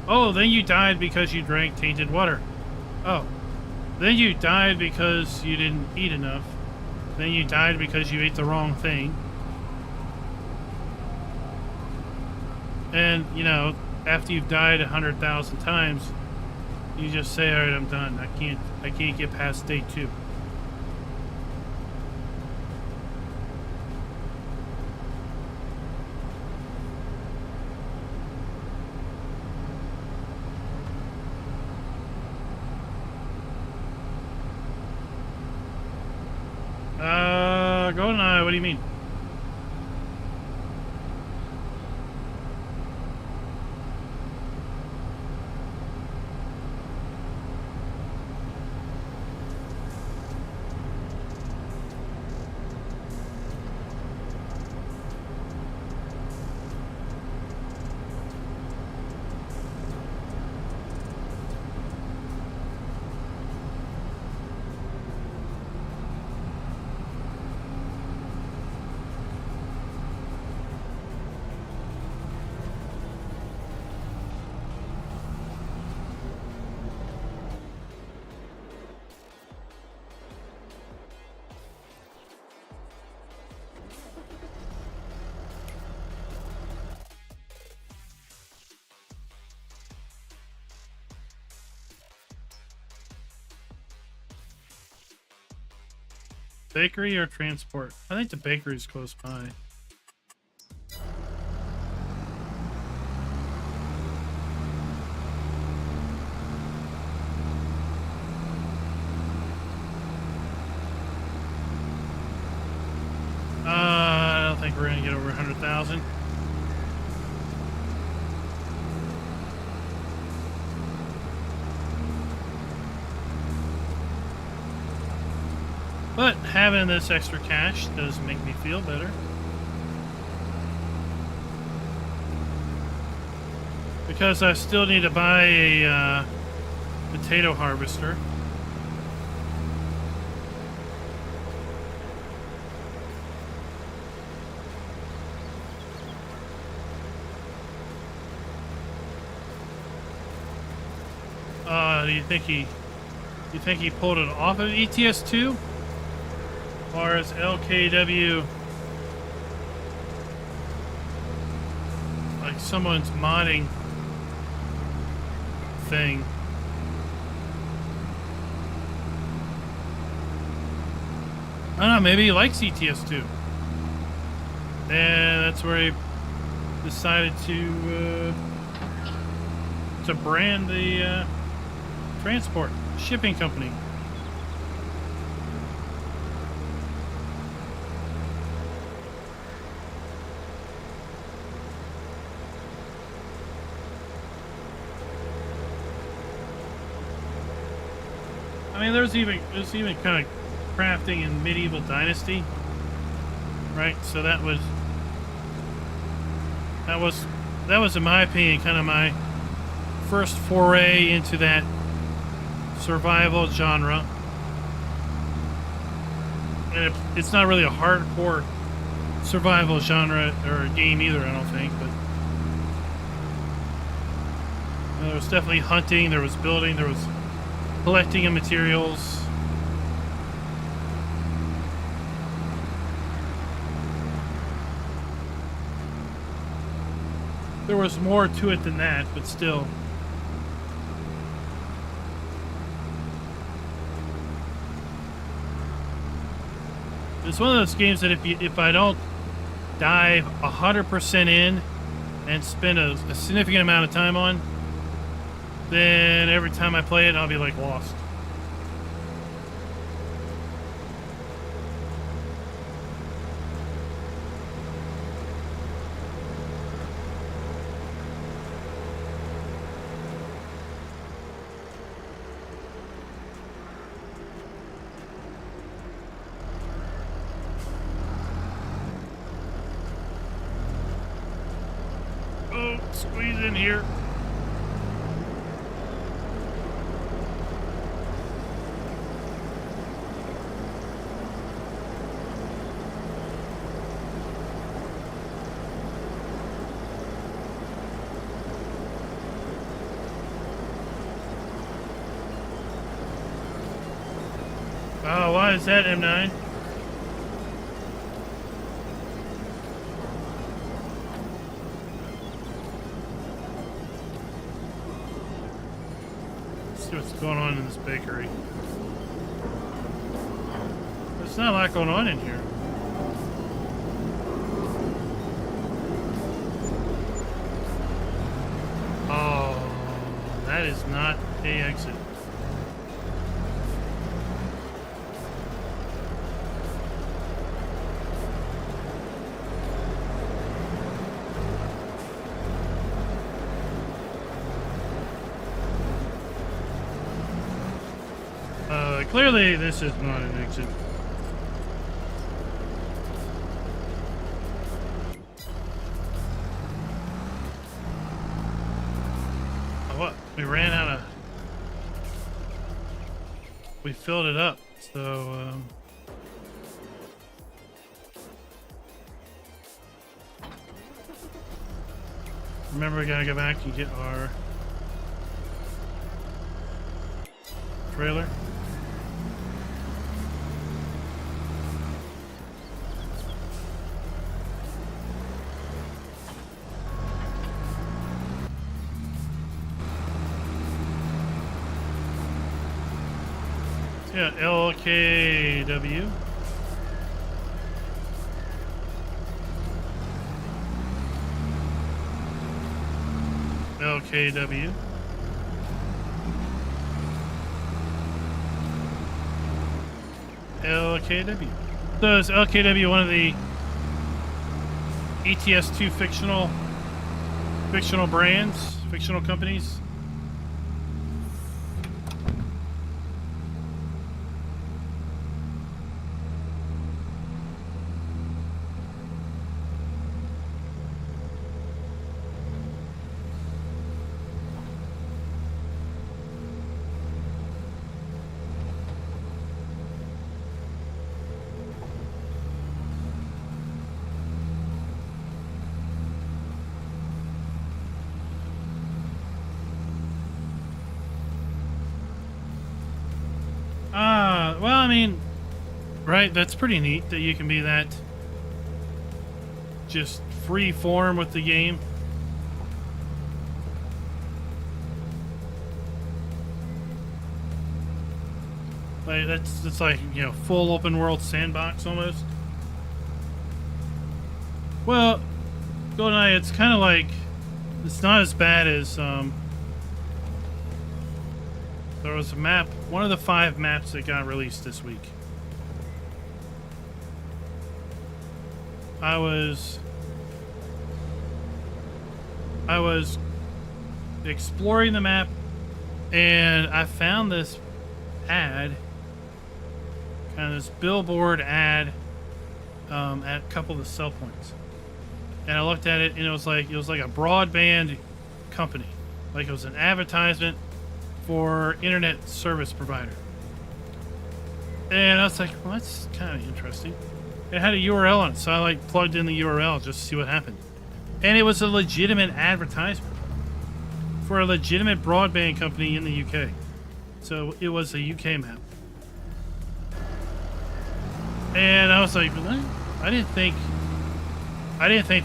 Oh, then you died because you drank tainted water. Oh, then you died because you didn't eat enough. Then you died because you ate the wrong thing. And, you know, after you've died 100,000 times, you just say, all right, I'm done. I can't get past day 2. GoldenEye, what do you mean? Bakery or transport? I think the bakery's close by. I don't think we're gonna get over 100,000. But having this extra cash does make me feel better. Because I still need to buy a potato harvester. Do you think he pulled it off of ETS2? Or is LKW like someone's modding thing? I don't know, maybe he likes ETS2. And that's where he decided to brand the transport shipping company. I mean, there's even kind of crafting in Medieval Dynasty, right? So that was in my opinion kind of my first foray into that survival genre. And it's not really a hardcore survival genre or game either, I don't think, but there was definitely hunting, there was building, there was collecting of materials. There was more to it than that, but still. It's one of those games that if I don't dive 100% in and spend a significant amount of time on, then every time I play it, I'll be like lost. Oh, squeeze in here. Oh, why is that, M9? Let's see what's going on in this bakery. There's not a lot going on in here. Oh, that is not a exit. Clearly, this is not an exit. Oh, what? We ran out of... We filled it up, so... Remember, we gotta go back and get our... trailer. Yeah, LKW. LKW. LKW. So is LKW one of the ETS2 fictional brands, fictional companies? Well, I mean, right, that's pretty neat that you can be that just free form with the game. Like, it's like, you know, full open world sandbox almost. Well, GoldenEye, it's kind of like, it's not as bad as, there was a map, one of the 5 maps that got released this week. I was exploring the map, and I found this ad, kind of this billboard ad, at a couple of the sell points. And I looked at it, and it was like a broadband company, like it was an advertisement for internet service provider. And I was like, well, that's kind of interesting. It had a URL on it, so I like plugged in the URL just to see what happened. And it was a legitimate advertisement for a legitimate broadband company in the UK. So it was a UK map. And I was like, really? I didn't think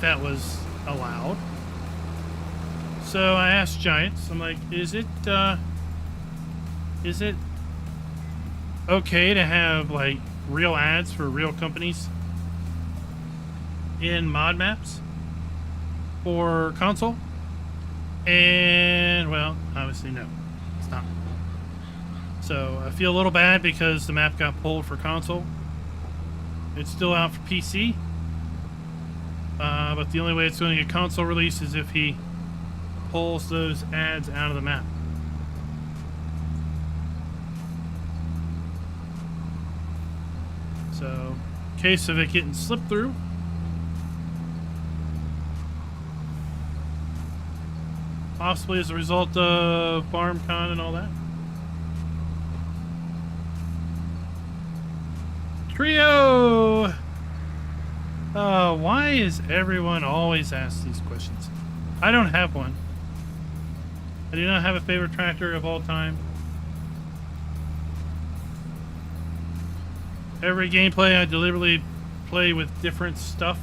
that was allowed. So I asked Giants, I'm like, is it okay to have like real ads for real companies in mod maps for console? And well, obviously no, it's not. So I feel a little bad because the map got pulled for console. It's still out for PC, but the only way it's going to get console release is if he pulls those ads out of the map. So, case of it getting slipped through. Possibly as a result of FarmCon and all that. Trio! Why is everyone always asked these questions? I don't have one. I do not have a favorite tractor of all time. Every gameplay I deliberately play with different stuff.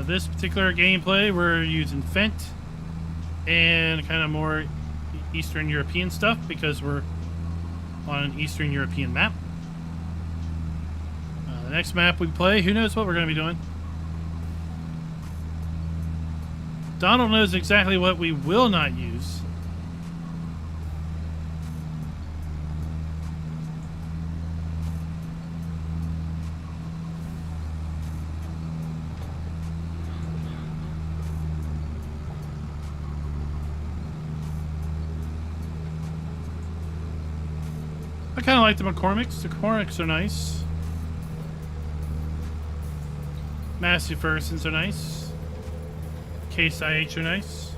This particular gameplay, we're using Fent and kind of more Eastern European stuff because we're on an Eastern European map. The next map we play, who knows what we're going to be doing. Donald knows exactly what we will not use. I kind of like the McCormicks. The McCormicks are nice. Massey Fergusons are nice. Case IH are nice.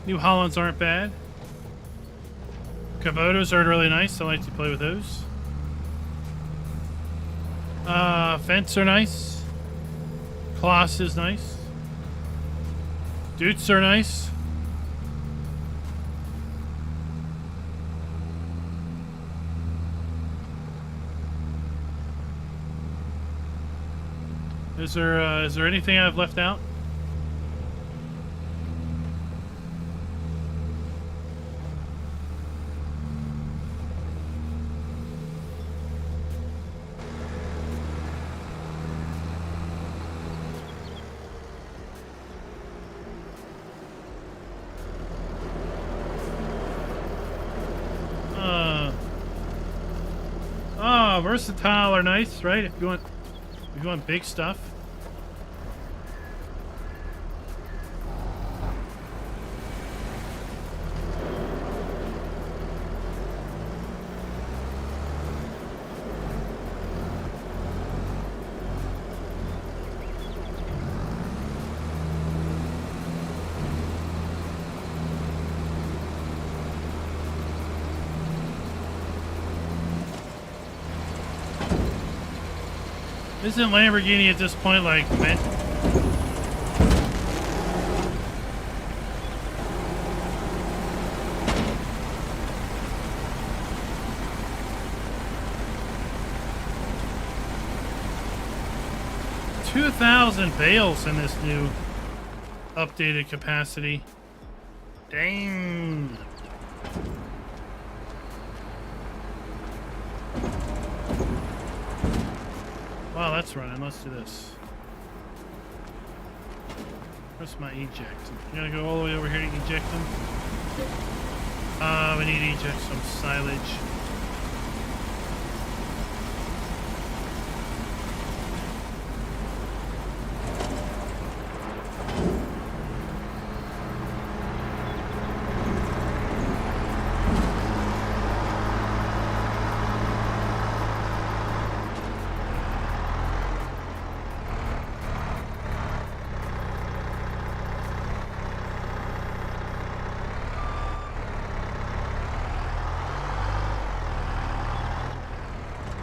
New Hollands aren't bad. Kubotas are really nice. I like to play with those. Fence are nice. Kloss is nice. Dutes are nice. Is there anything I've left out? Versatile are nice, right? If you want big stuff. Isn't Lamborghini at this point like 2,000 bales in this new updated capacity. Dang. Wow, that's running. Let's do this. Where's my eject? You gotta go all the way over here to eject them. We need to eject some silage.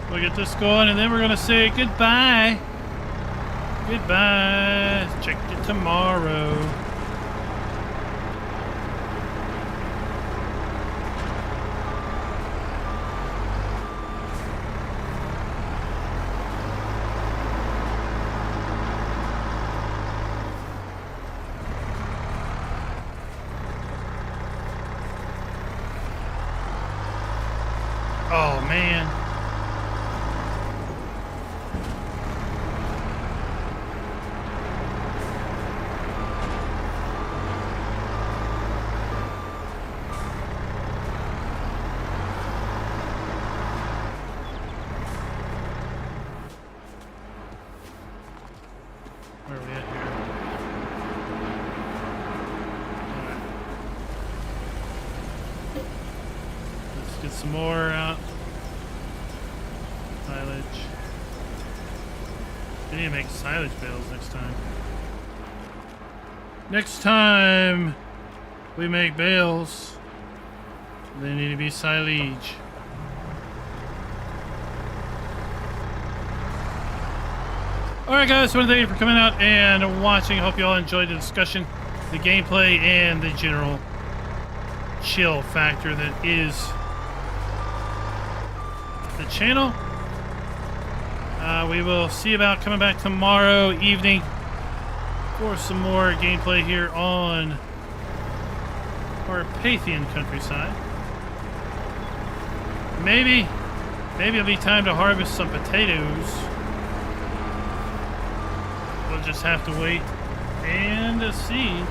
We'll get this going, and then we're gonna say goodbye. Goodbye. Check it tomorrow. Oh man. Where are we at here? Alright. Let's get some more out. Silage. We need to make silage bales next time. Next time we make bales, they need to be silage. Alright guys, I want to thank you for coming out and watching. I hope you all enjoyed the discussion, the gameplay, and the general chill factor that is the channel. We will see about coming back tomorrow evening for some more gameplay here on Carpathian countryside. Maybe it'll be time to harvest some potatoes. We'll just have to wait and see.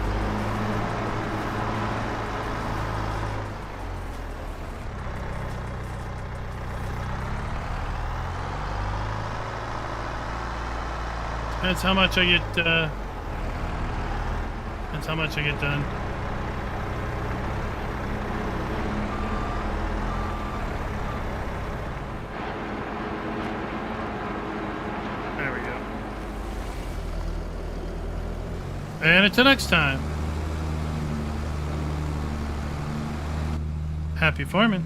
Depends how much I get. Depends how much I get done. There we go. And until next time, happy farming.